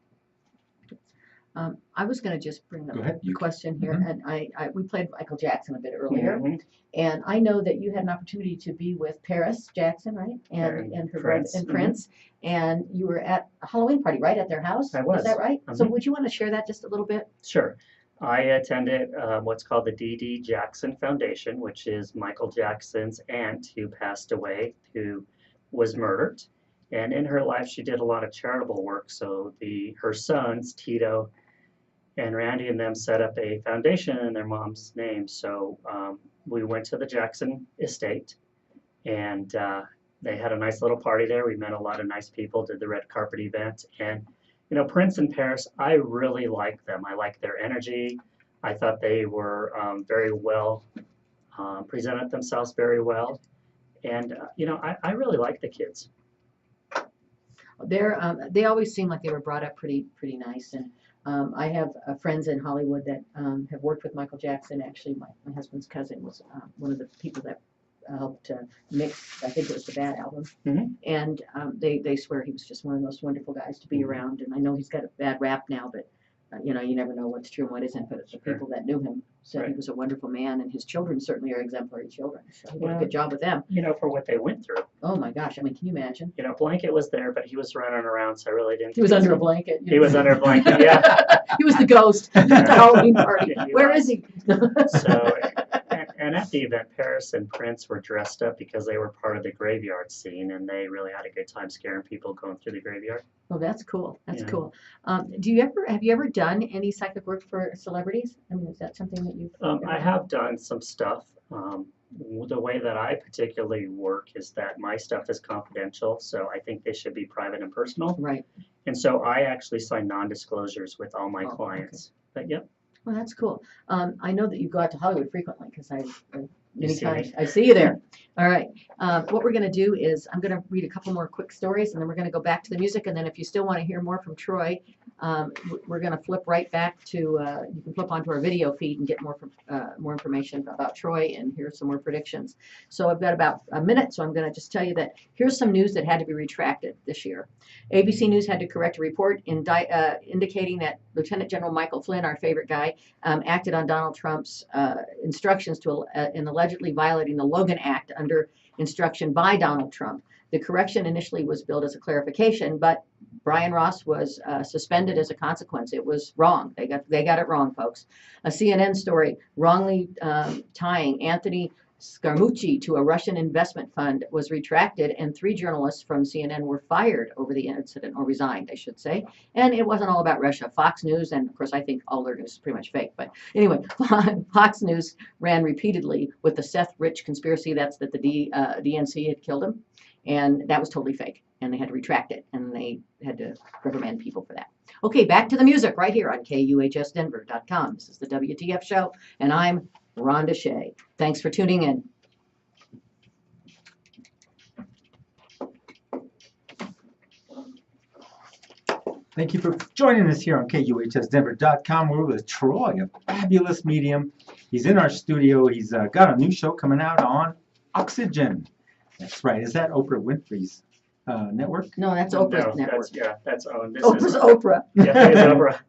I was going to just bring up Go ahead. a question here, Mhm. and we played Michael Jackson a bit earlier, Mhm. and I know that you had an opportunity to be with Paris Jackson, right, and her Prince. brother and Prince, and you were at a Halloween party, right, at their house. I was. Is that right? So Mhm. would you want to share that just a little bit? Sure. I attended what's called the D.D. Jackson Foundation, which is Michael Jackson's aunt who passed away, who was murdered. And in her life, she did a lot of charitable work. So her sons, Tito and Randy, and them set up a foundation in their mom's name. So we went to the Jackson estate, and they had a nice little party there. We met a lot of nice people, did the red carpet event. And, you know, Prince and Paris, I really like them. I like their energy. I thought they were very well, presented themselves very well. And, you know, I really like the kids. They always seem like they were brought up pretty nice, and I have friends in Hollywood that have worked with Michael Jackson. Actually, my husband's cousin was one of the people that helped mix, I think it was the Bad album, Mhm. and they swear he was just one of those wonderful guys to be Mhm. around. And I know he's got a bad rap now, but you know, you never know what's true and what isn't. But the people that knew him said he Right. was a wonderful man, and his children certainly are exemplary children. So he did a Well, good job with them. You know, for what they went through. Oh my gosh, I mean, can you imagine? You know, Blanket was there, but he was running around, so I really didn't. He was under a blanket. He was under a blanket, yeah. He was the ghost at the Halloween party. He Where was. is he? So, and at the event, Paris and Prince were dressed up because they were part of the graveyard scene, and they really had a good time scaring people going through the graveyard. Oh, that's cool. That's Yeah. cool. Have you ever done any psychic work for celebrities? I mean, is that something that you've? I have done some stuff. The way that I particularly work is that my stuff is confidential, so I think they should be private and personal. Right. And so I actually sign non-disclosures with all my Oh, clients. But yep. Well, that's cool. I know that you go out to Hollywood frequently because many see times me. I see you there. All right. What we're going to do is I'm going to read a couple more quick stories, and then we're going to go back to the music. And then if you still want to hear more from Troy, We're going to flip right back to, you can flip onto our video feed and get more information about Troy, and here's some more predictions. So I've got about a minute, so I'm going to just tell you that here's some news that had to be retracted this year. ABC News had to correct a report indicating that Lieutenant General Michael Flynn, our favorite guy, acted on Donald Trump's instructions in allegedly violating the Logan Act under instruction by Donald Trump. The correction initially was billed as a clarification, but Brian Ross was suspended as a consequence. It was wrong. They got it wrong, folks. A CNN story wrongly tying Anthony Scaramucci to a Russian investment fund was retracted, and 3 journalists from CNN were fired over the incident, or resigned, I should say. And it wasn't all about Russia. Fox News, and of course I think all their news is pretty much fake, but anyway, Fox News ran repeatedly with the Seth Rich conspiracy, that's that the DNC had killed him. And that was totally fake, and they had to retract it, and they had to reprimand people for that. Okay, back to the music right here on KUHSdenver.com. This is the WTF show, and I'm Rhonda Shea. Thanks for tuning in. Thank you for joining us here on KUHSdenver.com. We're with Troy, a fabulous medium. He's in our studio. He's got a new show coming out on Oxygen. That's right. Is that Oprah Winfrey's network? No, that's Oprah's No, network. that's owned. This Oprah's is, Oprah. Yeah, it's Oprah.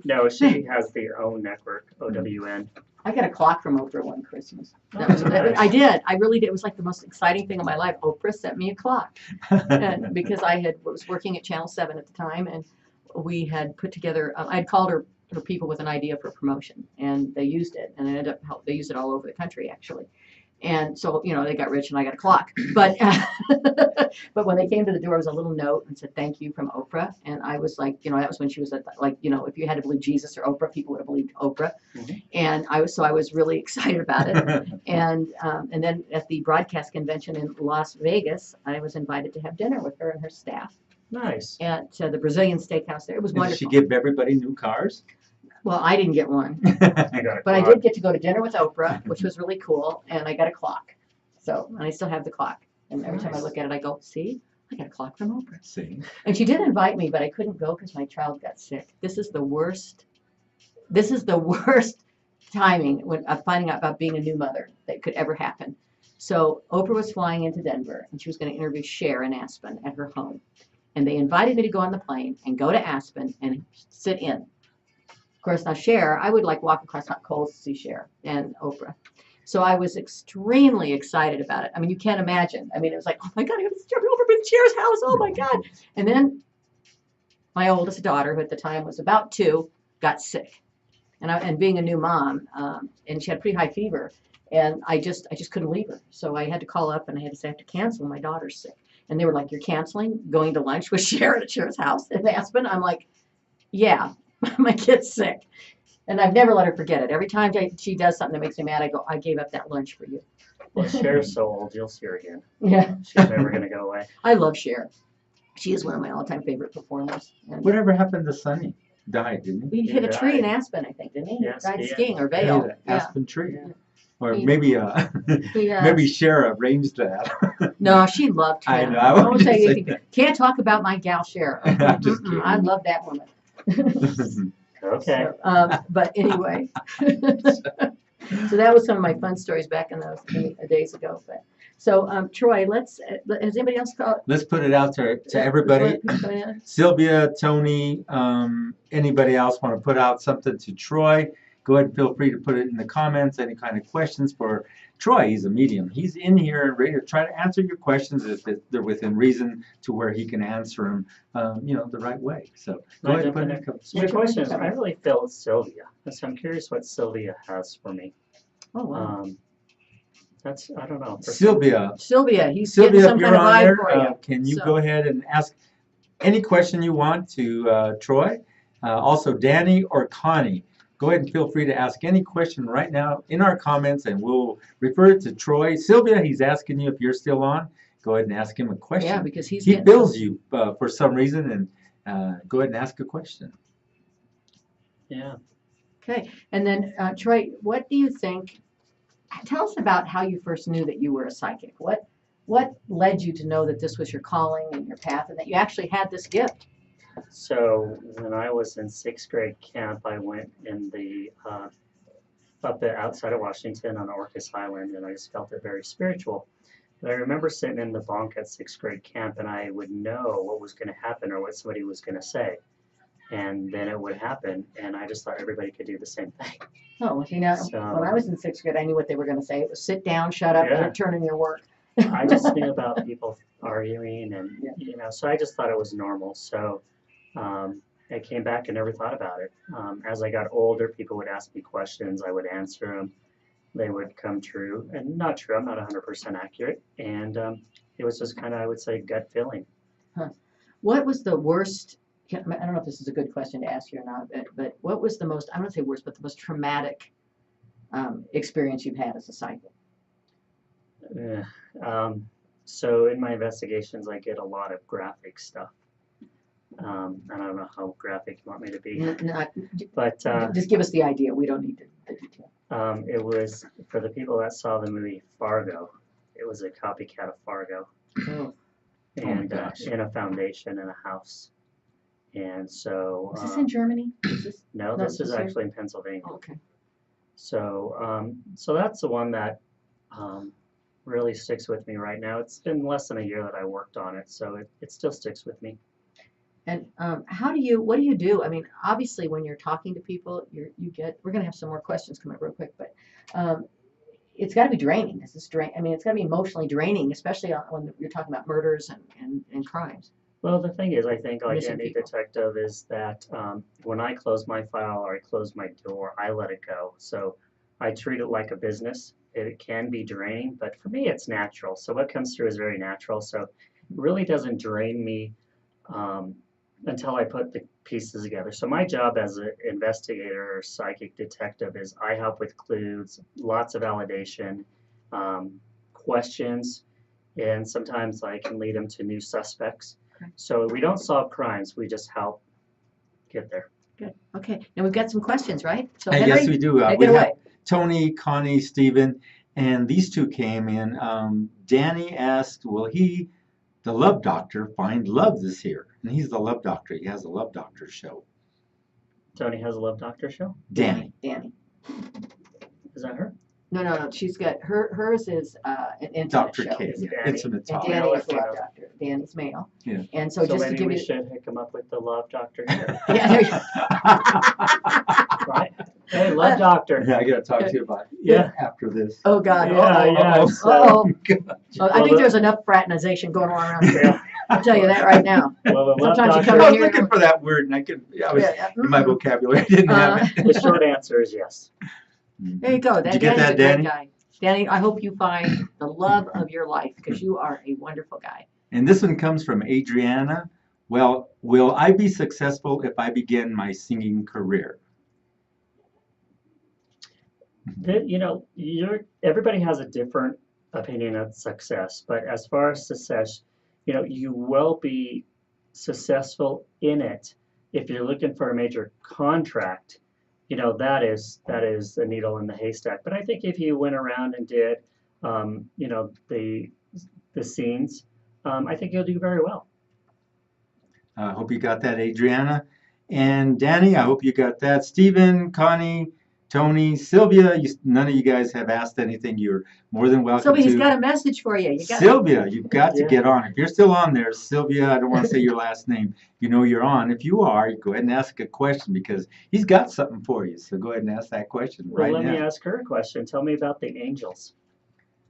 No, she has their own network, OWN. I got a clock from Oprah one Christmas. Oh, nice. I did. I really did. It was like the most exciting thing of my life. Oprah sent me a clock, and because I was working at Channel 7 at the time, and we had put together. I'd called her people with an idea for promotion, and they used it, and it ended up they used it all over the country actually. And so, they got rich and I got a clock. But but when they came to the door, there was a little note and said, "Thank you from Oprah." And I was like, that was when she was at, if you had to believe Jesus or Oprah, people would have believed Oprah. Mm-hmm. And I was really excited about it. And then at the broadcast convention in Las Vegas, I was invited to have dinner with her and her staff. Nice. At the Brazilian steakhouse there. It was wonderful. Did she give everybody new cars? Well, I didn't get one, But I did get to go to dinner with Oprah, which was really cool, and I got a clock. So, and I still have the clock. And every time I look at it, I go, see, I got a clock from Oprah. See. And she did invite me, but I couldn't go because my child got sick. This is the worst timing when finding out about being a new mother that could ever happen. So Oprah was flying into Denver, and she was going to interview Cher in Aspen at her home. And they invited me to go on the plane and go to Aspen and sit in. Of course, now Cher, I would walk across hot coals to see Cher and Oprah. So I was extremely excited about it. I mean, you can't imagine. I mean, it was like, oh my God, I have to jump over in Cher's house. Oh my God. And then my oldest daughter, who at the time was about 2, got sick. And being a new mom, and she had pretty high fever, and I just couldn't leave her. So I had to call up and I had to say I have to cancel. My daughter's sick. And they were like, "You're canceling going to lunch with Cher at Cher's house in Aspen?" I'm like, "Yeah. My kid's sick." And I've never let her forget it. Every time she does something that makes me mad, I go, "I gave up that lunch for you." Well, Cher's so old, you'll see her again. Yeah. She's never going to go away. I love Cher. She is one of my all-time favorite performers. And Whatever happened to Sonny? Died, didn't he? he hit a tree in Aspen, I think, didn't he? Yes, Died he did. skiing or He Vail. hit an aspen tree. Yeah. Or He- maybe He, maybe Cher arranged that. No, she loved him. I know, I won't was say just anything. saying. Can't talk about my gal Cher. I'm just Mm-mm, kidding. I love that woman. Okay. So, but anyway, so that was some of my fun stories back in those days ago. But so, Troy, has anybody else called? Let's put it out to everybody. Sylvia, Tony, anybody else want to put out something to Troy? Go ahead and feel free to put it in the comments. Any kind of questions for Troy? He's a medium. He's in here and ready to try to answer your questions if they're within reason to where he can answer them, the right way. So go ahead and put it in the comments. So my question is, I really feel it's Sylvia. So I'm curious what Sylvia has for me. Oh wow. I don't know. Sylvia, He's getting if some you're kind of on vibe there, for you. can you So- go ahead and ask any question you want to Troy? Also, Danny or Connie, go ahead and feel free to ask any question right now in our comments, and we'll refer it to Troy. Sylvia, he's asking you if you're still on. Go ahead and ask him a question. Yeah, because he bills you for some reason, and go ahead and ask a question. Yeah. Okay, and then Troy, what do you think? Tell us about how you first knew that you were a psychic. What led you to know that this was your calling and your path, and that you actually had this gift? So when I was in sixth grade camp, I went in the outside of Washington on Orcas Island, and I just felt it very spiritual. And I remember sitting in the bunk at sixth grade camp, and I would know what was going to happen or what somebody was going to say, and then it would happen, and I just thought everybody could do the same thing. Oh, well, you know, So- when I was in sixth grade, I knew what they were going to say. It was sit down, shut up, Yeah. and turn in your work. I just knew about people arguing, and Yeah. so I just thought it was normal. So I came back and never thought about it. As I got older, people would ask me questions. I would answer them. They would come true, and not true. I'm not 100% accurate, and it was just kind of, I would say, gut feeling. What was the worst? I don't know if this is a good question to ask you or not, but what was the most? I don't want to say worst, but the most traumatic experience you've had as a psychic? So in my investigations, I get a lot of graphic stuff. I don't know how graphic you want me to be, but Just give us the idea. We don't need the detail. it was for the people that saw the movie Fargo. It was a copycat of Fargo, Oh, and gosh. in a foundation in a house. And so is this in Germany? Is this, no, no, this this is is here? actually in Pennsylvania. okay. So so that's the one that really sticks with me right now. It's been less than a year that I worked on it, so it still sticks with me. And what do you do? I mean, obviously, when you're talking to people, we're going to have some more questions come up real quick, but it's got to be draining. I mean, it's got to be emotionally draining, especially when you're talking about murders and crimes. Well, the thing is, I think like Missing any people. detective is that when I close my file or I close my door, I let it go. So I treat it like a business. It can be draining, but for me, it's natural. So what comes through is very natural. So it really doesn't drain me until I put the pieces together. So my job as an investigator or psychic detective is I help with clues, lots of validation, questions, and sometimes I can lead them to new suspects. Okay. So we don't solve crimes, we just help get there. Good. Okay. Now we've got some questions, right? So Hey, Henry, yes, we do. take We it have away. Tony, Connie, Stephen, and these two came in. Danny asked, will the love doctor, find love this year? And he's the love doctor. He has a love doctor show. Tony has a Love Doctor show? Danny. Is that her? No. She's got hers is an intimate Dr. show. K. Danny. Intimate And talk. Danny Male or is the love female? doctor. Danny's male. Yeah. And so just to maybe give we you. should come up with the Love Doctor here, Yeah, there you right? Hey, Love Doctor. Yeah, I got to talk to you about Yeah. after this. Oh God. Yeah, Uh-oh. yeah. Uh-oh. So, I think there's enough fraternization going on around here. yeah. I'll tell you that right now. Well, the Love Sometimes you I come Doctor, was here- looking for that word, and I was Yeah. in my vocabulary. I didn't have it. the short answer is yes. There you go. Did you get Danny's that, a great Danny? guy. Danny, I hope you find the love of your life because you are a wonderful guy. And this one comes from Adriana. Well, will I be successful if I begin my singing career? Everybody has a different opinion of success, but as far as success, you will be successful in it. If you're looking for a major contract, that is a needle in the haystack. But I think if you went around and did, the scenes, I think you'll do very well. I hope you got that, Adriana. And Danny, I hope you got that. Stephen, Connie, Tony, Sylvia, none of you guys have asked anything. You're more than welcome Sylvia, he's to. got a message for you. Sylvia, you've got to Yeah. get on. If you're still on there, Sylvia, I don't want to say your last name. You know you're on. If you are, go ahead and ask a question because he's got something for you. So go ahead and ask that question Well, right let me now. ask her a question. Tell me about the angels.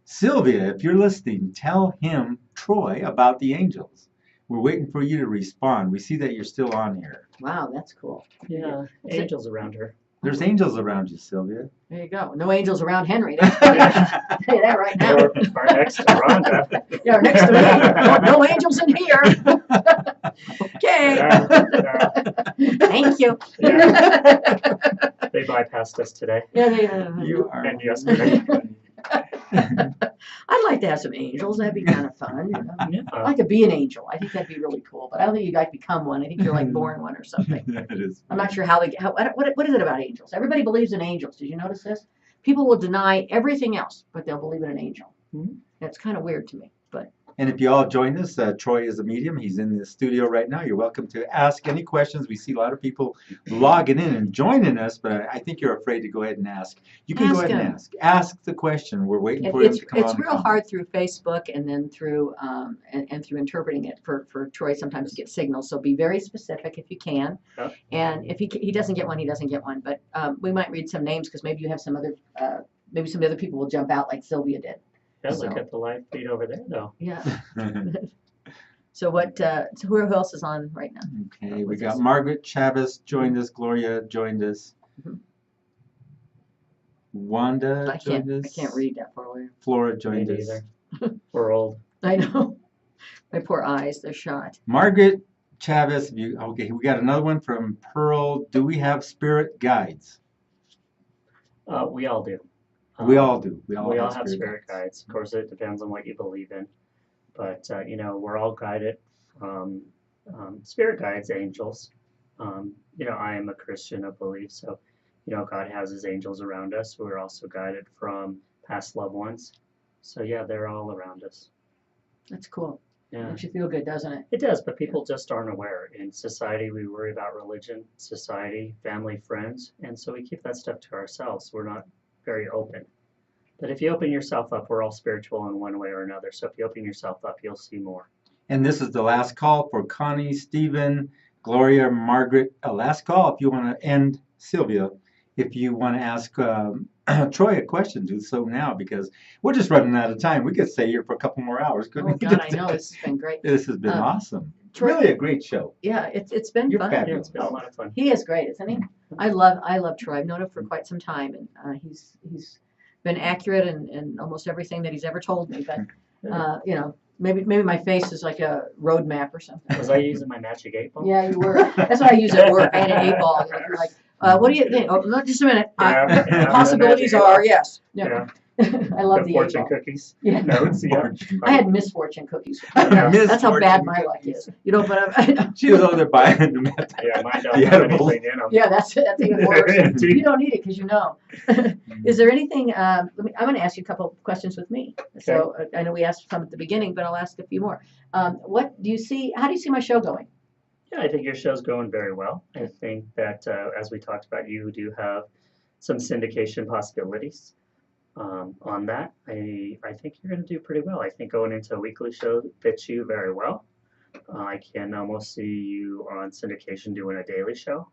Sylvia, if you're listening, tell him, Troy, about the angels. We're waiting for you to respond. We see that you're still on here. Wow, that's cool. Yeah, angels around her. There's angels around you, Sylvia. There you go. No angels around Henry. That's for sure. I'll tell you that right now. Or next to Rhonda. Yeah, next to me. No angels in here. Okay. Thank you. They bypassed us today Yeah, You are. and yesterday. I'd like to have some angels. That'd be kind of fun. I'd Yeah. like to be an angel. I think that'd be really cool. But I don't think you'd like to become one. I think you're like born one or something. That is. I'm not sure what is it about angels? Everybody believes in angels. Did you notice this? People will deny everything else, but they'll believe in an angel. Mhm. That's kind of weird to me, but And if you all join us, Troy is a medium. He's in the studio right now. You're welcome to ask any questions. We see a lot of people logging in and joining us, but I think you're afraid to go ahead and ask. You can go Ask ahead and him. ask. Ask the question. We're waiting for him It's to come on. it's the real call. hard through Facebook and then through and through interpreting it for Troy sometimes to get signals. So be very specific if you can. Yep. And if he doesn't get one, he doesn't get one. But we might read some names because maybe you have some other maybe some other people will jump out like Sylvia did. Yeah, look So- at the live feed over there, though. Yeah. So what? So who else is on right now? Okay, we What's got this? Margaret Chavez joined us. Gloria joined us. Mhm. Wanda I joined can't us. read that far away. Flora Me joined us. neither. We're old. I know. My poor eyes, they're shot. Margaret Chavez, okay, we got another one from Pearl. Do we have spirit guides? We all do. We all do. We all have spirit guides. Of course, it depends on what you believe in. But, we're all guided from spirit guides, angels. I am a Christian of belief, so, God has his angels around us. We're also guided from past loved ones. So, yeah, they're all around us. That's cool. Yeah. Makes you feel good, doesn't it? It does, but people just aren't aware. In society, we worry about religion, society, family, friends, and so we keep that stuff to ourselves. We're not very open. But if you open yourself up, we're all spiritual in one way or another. So if you open yourself up, you'll see more. And this is the last call for Connie, Stephen, Gloria, Margaret. Last call if you want to end, Sylvia, if you want to ask Troy a question, do so now because we're just running out of time. We could stay here for a couple more hours, couldn't Oh we? God, I know this has been great. This has been awesome. Troy- Really a great show. Yeah, it's been You're fun. Yeah, fabulous. it's been a lot of fun. He is great, isn't he? I love Troy. I've known him for quite some time, and he's been accurate in almost everything that he's ever told me. But maybe my face is like a road map or something. Was I using my magic 8 ball? Yeah, you were. That's what I use at work. I had an 8 ball. You're like, what do you think? Oh, no, just a minute. Yeah, yeah, Possibilities the magic are 8 yes. Yeah. Yeah. I love The the 8 fortune ball. cookies. Yeah. Notes, yeah. I had misfortune cookies. Yeah. That's how bad Misfortune my luck cookies. is. But She was over there buying the Yeah, mine don't The have edibles. anything in them. yeah, that's even worse. You don't need it because you know. Is there anything? I'm going to ask you a couple of questions with me. So I know we asked some at the beginning, but I'll ask a few more. What do you see? How do you see my show going? Yeah, I think your show's going very well. I think that, as we talked about, you do have some syndication possibilities on that. I think you're going to do pretty well. I think going into a weekly show fits you very well. I can almost see you on syndication doing a daily show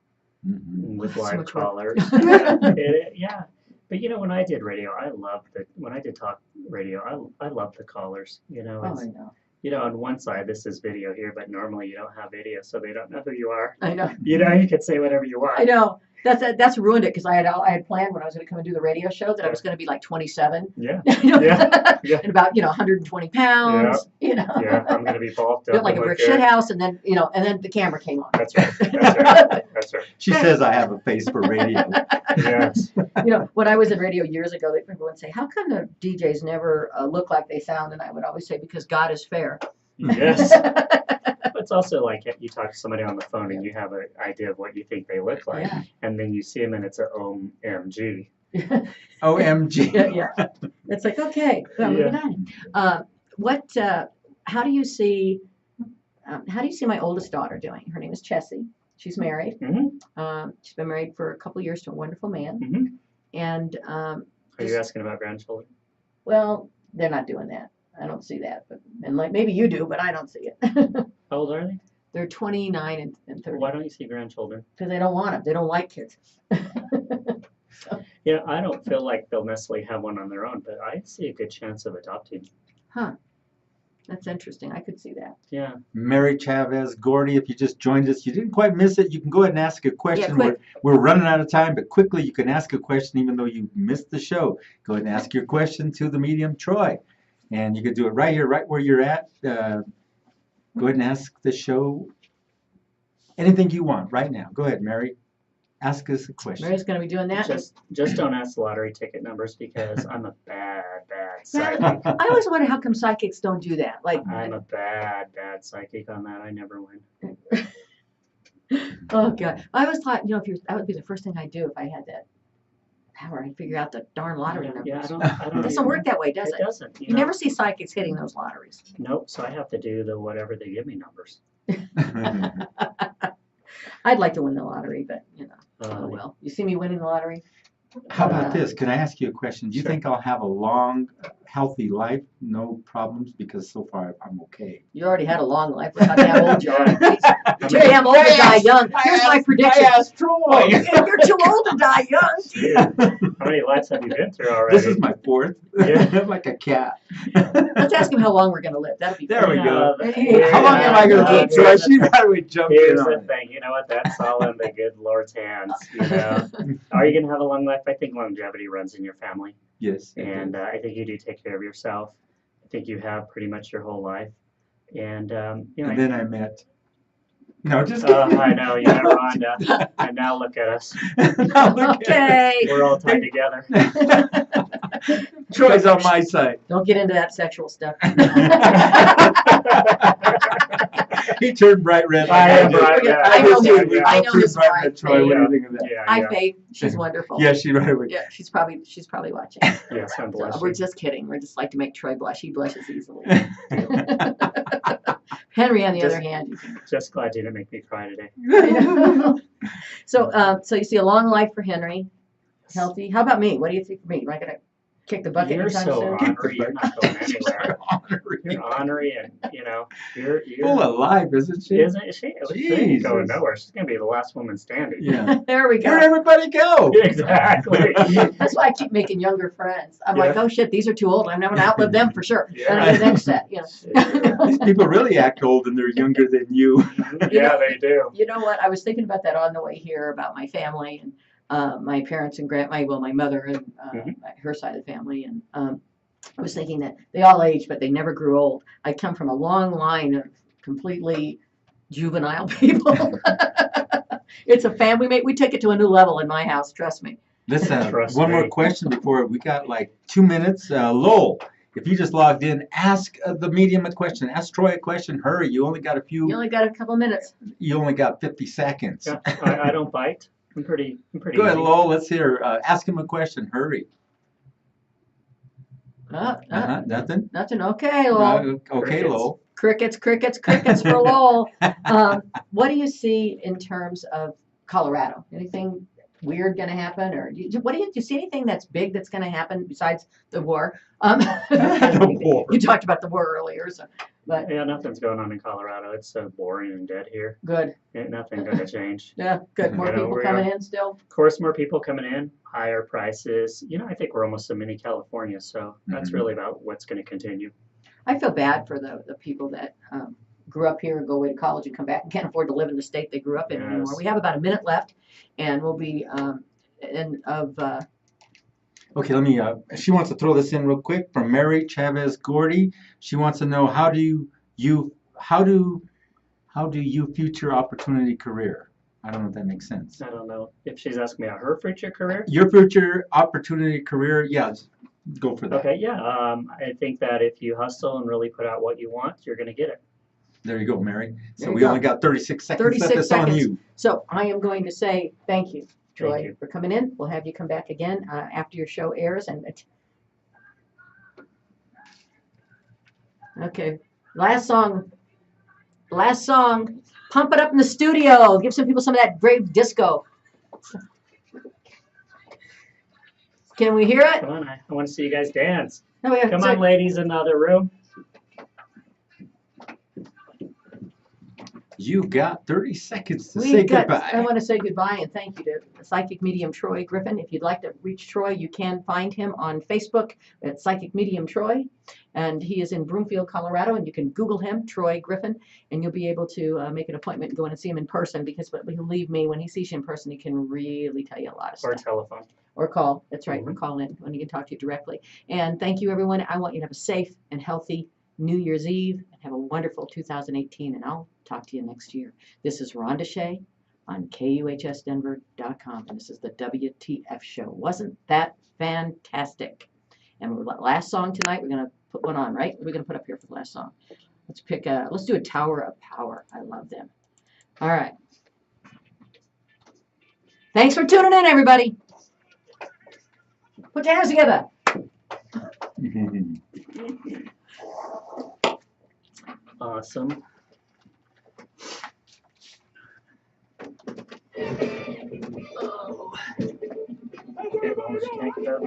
with So live much work. callers. Yeah. But when I did radio, when I did talk radio, I loved the callers. Oh, I know. On one side, this is video here, but normally you don't have video, so they don't know who you are. I know. You can say whatever you want. I know. That's ruined it because I had planned when I was going to come and do the radio show that I was going to be like 27. Yeah, Yeah. yeah. And about 120 pounds. yeah. I'm going to be bulked up. Built like a and brick look shit good. house, and then and then the camera came on. That's right. That's right. She says I have a face for radio. Yes. When I was in radio years ago, people would say, "How come the DJs never look like they sound?" And I would always say, "Because God is fair." Yes. It's also like you talk to somebody on the phone and you have an idea of what you think they look like, Yeah. and then you see them and it's a OMG. OMG. Yeah. It's like, okay, well, moving on. How do you see my oldest daughter doing? Her name is Chessie. She's married. Mm-hmm. She's been married for a couple years to a wonderful man. Mm-hmm. And Are you asking about grandchildren? well, they're not doing that. I don't see that, and like maybe you do, but I don't see it. How old are they? They're 29 and 30 Why don't you see grandchildren? because they don't want them. They don't like kids. I don't feel like they'll necessarily have one on their own, but I see a good chance of adopting. Huh. That's interesting. I could see that. Yeah. Mary Chavez, Gordy, if you just joined us, you didn't quite miss it. You can go ahead and ask a question. quick. We're running out of time, but quickly you can ask a question even though you missed the show. Go ahead and ask your question to the medium Troy. And you can do it right here, right where you're at. Go ahead and ask the show anything you want right now. Go ahead, Mary. Ask us a question. Mary's going to be doing that. Just don't ask the lottery ticket numbers because I'm a bad Yeah, psychic. I always wonder how come psychics don't do that. Like, I'm a bad psychic on that. I never win. oh God, I always thought, that would be the first thing I'd do if I had that power. I figure out the darn lottery numbers. Yeah, I don't It doesn't even- work that way, does It it? doesn't. You never see psychics hitting those lotteries. Nope. So I have to do the whatever they give me numbers. I'd like to win the lottery, but you know, oh Uh, well. You see me winning the lottery? How about this? Can I ask you a question? Do you Sure. think I'll have a long, healthy life, no problems? Because so far I'm okay. You already had a long life. Look how damn old you are. I You're too mean, damn old to die young. Here's my prediction. asked Troy. You're too old to die young. Dude, how many lives have you been through already? This is my fourth. Yeah. Like a cat. Let's ask him how long we're going to live. That'll be There we fun. go. Yeah, How long am I going to yeah, live, Troy? She probably jumped in Here's on the it. thing, you know what? That's all in the good Lord's hands. You know, are you gonna have a long life? I think longevity runs in your family, Yes. it and is. I think you do take care of yourself. I think you have pretty much your whole life, and you know. And then I met. No, just kidding. I know you met Rhonda, and now look at us. Now look at Okay. We're all tied together. it. Troy's on my side. Don't get into that sexual stuff. He turned bright red. I am did. bright red. I know Yeah, his, yeah. I know Turned his bright wife. red, Troy. What do Yeah. you think of that? Yeah, Hi, yeah. Faith. She's wonderful. Yeah, she right away. Yeah, she's probably watching. Yes, I'm So blushing. we're just kidding. We're just like to make Troy blush. He blushes easily. Henry, on the Just- other hand, Just glad you didn't make me cry today. so you see a long life for Henry, healthy. How about me? What do you think for me? Am I gonna kick the bucket You're anytime so soon? ornery. You're not going anywhere. You're ornery, and you know you're Full of life, isn't she? Isn't she? She ain't going Jesus. nowhere. She's gonna be the last woman standing. Yeah. There we Where'd go. everybody go? Exactly. That's why I keep making younger friends. I'm Yeah. like, oh shit, these are too old. I'm never gonna outlive them for sure. Yeah. Then I get the next set. You know. These people really act old and they're younger than you. Yeah, they do. You know what? I was thinking about that on the way here about my family and my parents and my mother and Mhm. her side of the family. And I was thinking that they all aged, but they never grew old. I come from a long line of completely juvenile people. It's a family. We take it to a new level in my house. Trust me. Listen, Trust one more me. question before we got like 2 minutes. Lowell, if you just logged in, ask the medium a question. Ask Troy a question. Hurry, you only got You only got a couple minutes. You only got 50 seconds. Yeah, I don't bite. I'm pretty. Go ahead, easy. Lowell. Let's hear. Ask him a question. Hurry. Nothing. Nothing. Okay, Lowell. Okay, Crickets. Lowell. Crickets for Lowell. What do you see in terms of Colorado? Anything weird going to happen, or do you see anything that's big that's going to happen besides the war? The war. You talked about the war earlier, so but Yeah, nothing's going on in Colorado. It's so boring and dead here. good. Ain't nothing gonna change. Yeah, good. More You know, people we coming are- in still. Of course, more people coming in, higher prices. You know, I think we're almost a mini California, so that's Mhm. really about what's going to continue. I feel bad for the people that grew up here and go away to college and come back and can't afford to live in the state they grew up in anymore. Yes. We have about a minute left, and we'll be Okay, let me. She wants to throw this in real quick from Mary Chavez Gordy. She wants to know how do you future opportunity career? I don't know if that makes sense. I don't know if she's asking me about her future career. Your future opportunity career, yeah, go for that. Okay, yeah. I think that if you hustle and really put out what you want, you're going to get it. There you go, Mary. So There you we go. only got 36 seconds 36 left. It's on seconds. you. So I am going to say thank you, Troy, Thank you. for coming in. We'll have you come back again after your show airs. And okay, last song. Pump it up in the studio. Give some people some of that brave disco. Can we hear it? Come on, I want to see you guys dance. No, we have Come on, ladies, in the other room. You got 30 seconds to We say got, goodbye. I want to say goodbye and thank you to Psychic Medium Troy Griffin. If you'd like to reach Troy, you can find him on Facebook at Psychic Medium Troy. And he is in Broomfield, Colorado. And you can Google him, Troy Griffin, and you'll be able to make an appointment and go in and see him in person because believe me, when he sees you in person, he can really tell you a lot of Or stuff. telephone. Or call. That's right. Or Mhm. call in when he can talk to you directly. And thank you, everyone. I want you to have a safe and healthy New Year's Eve and have a wonderful 2018. And I'll talk to you next year. This is Rhonda Shea on KUHSdenver.com. And this is the WTF show. Wasn't that fantastic? And last song tonight, we're going to put one on, right? We're going to put up here for the last song. Let's do a Tower of Power. I love them. All right. Thanks for tuning in, everybody. Put your hands together. Awesome. Oh. Okay, well, just connect it up.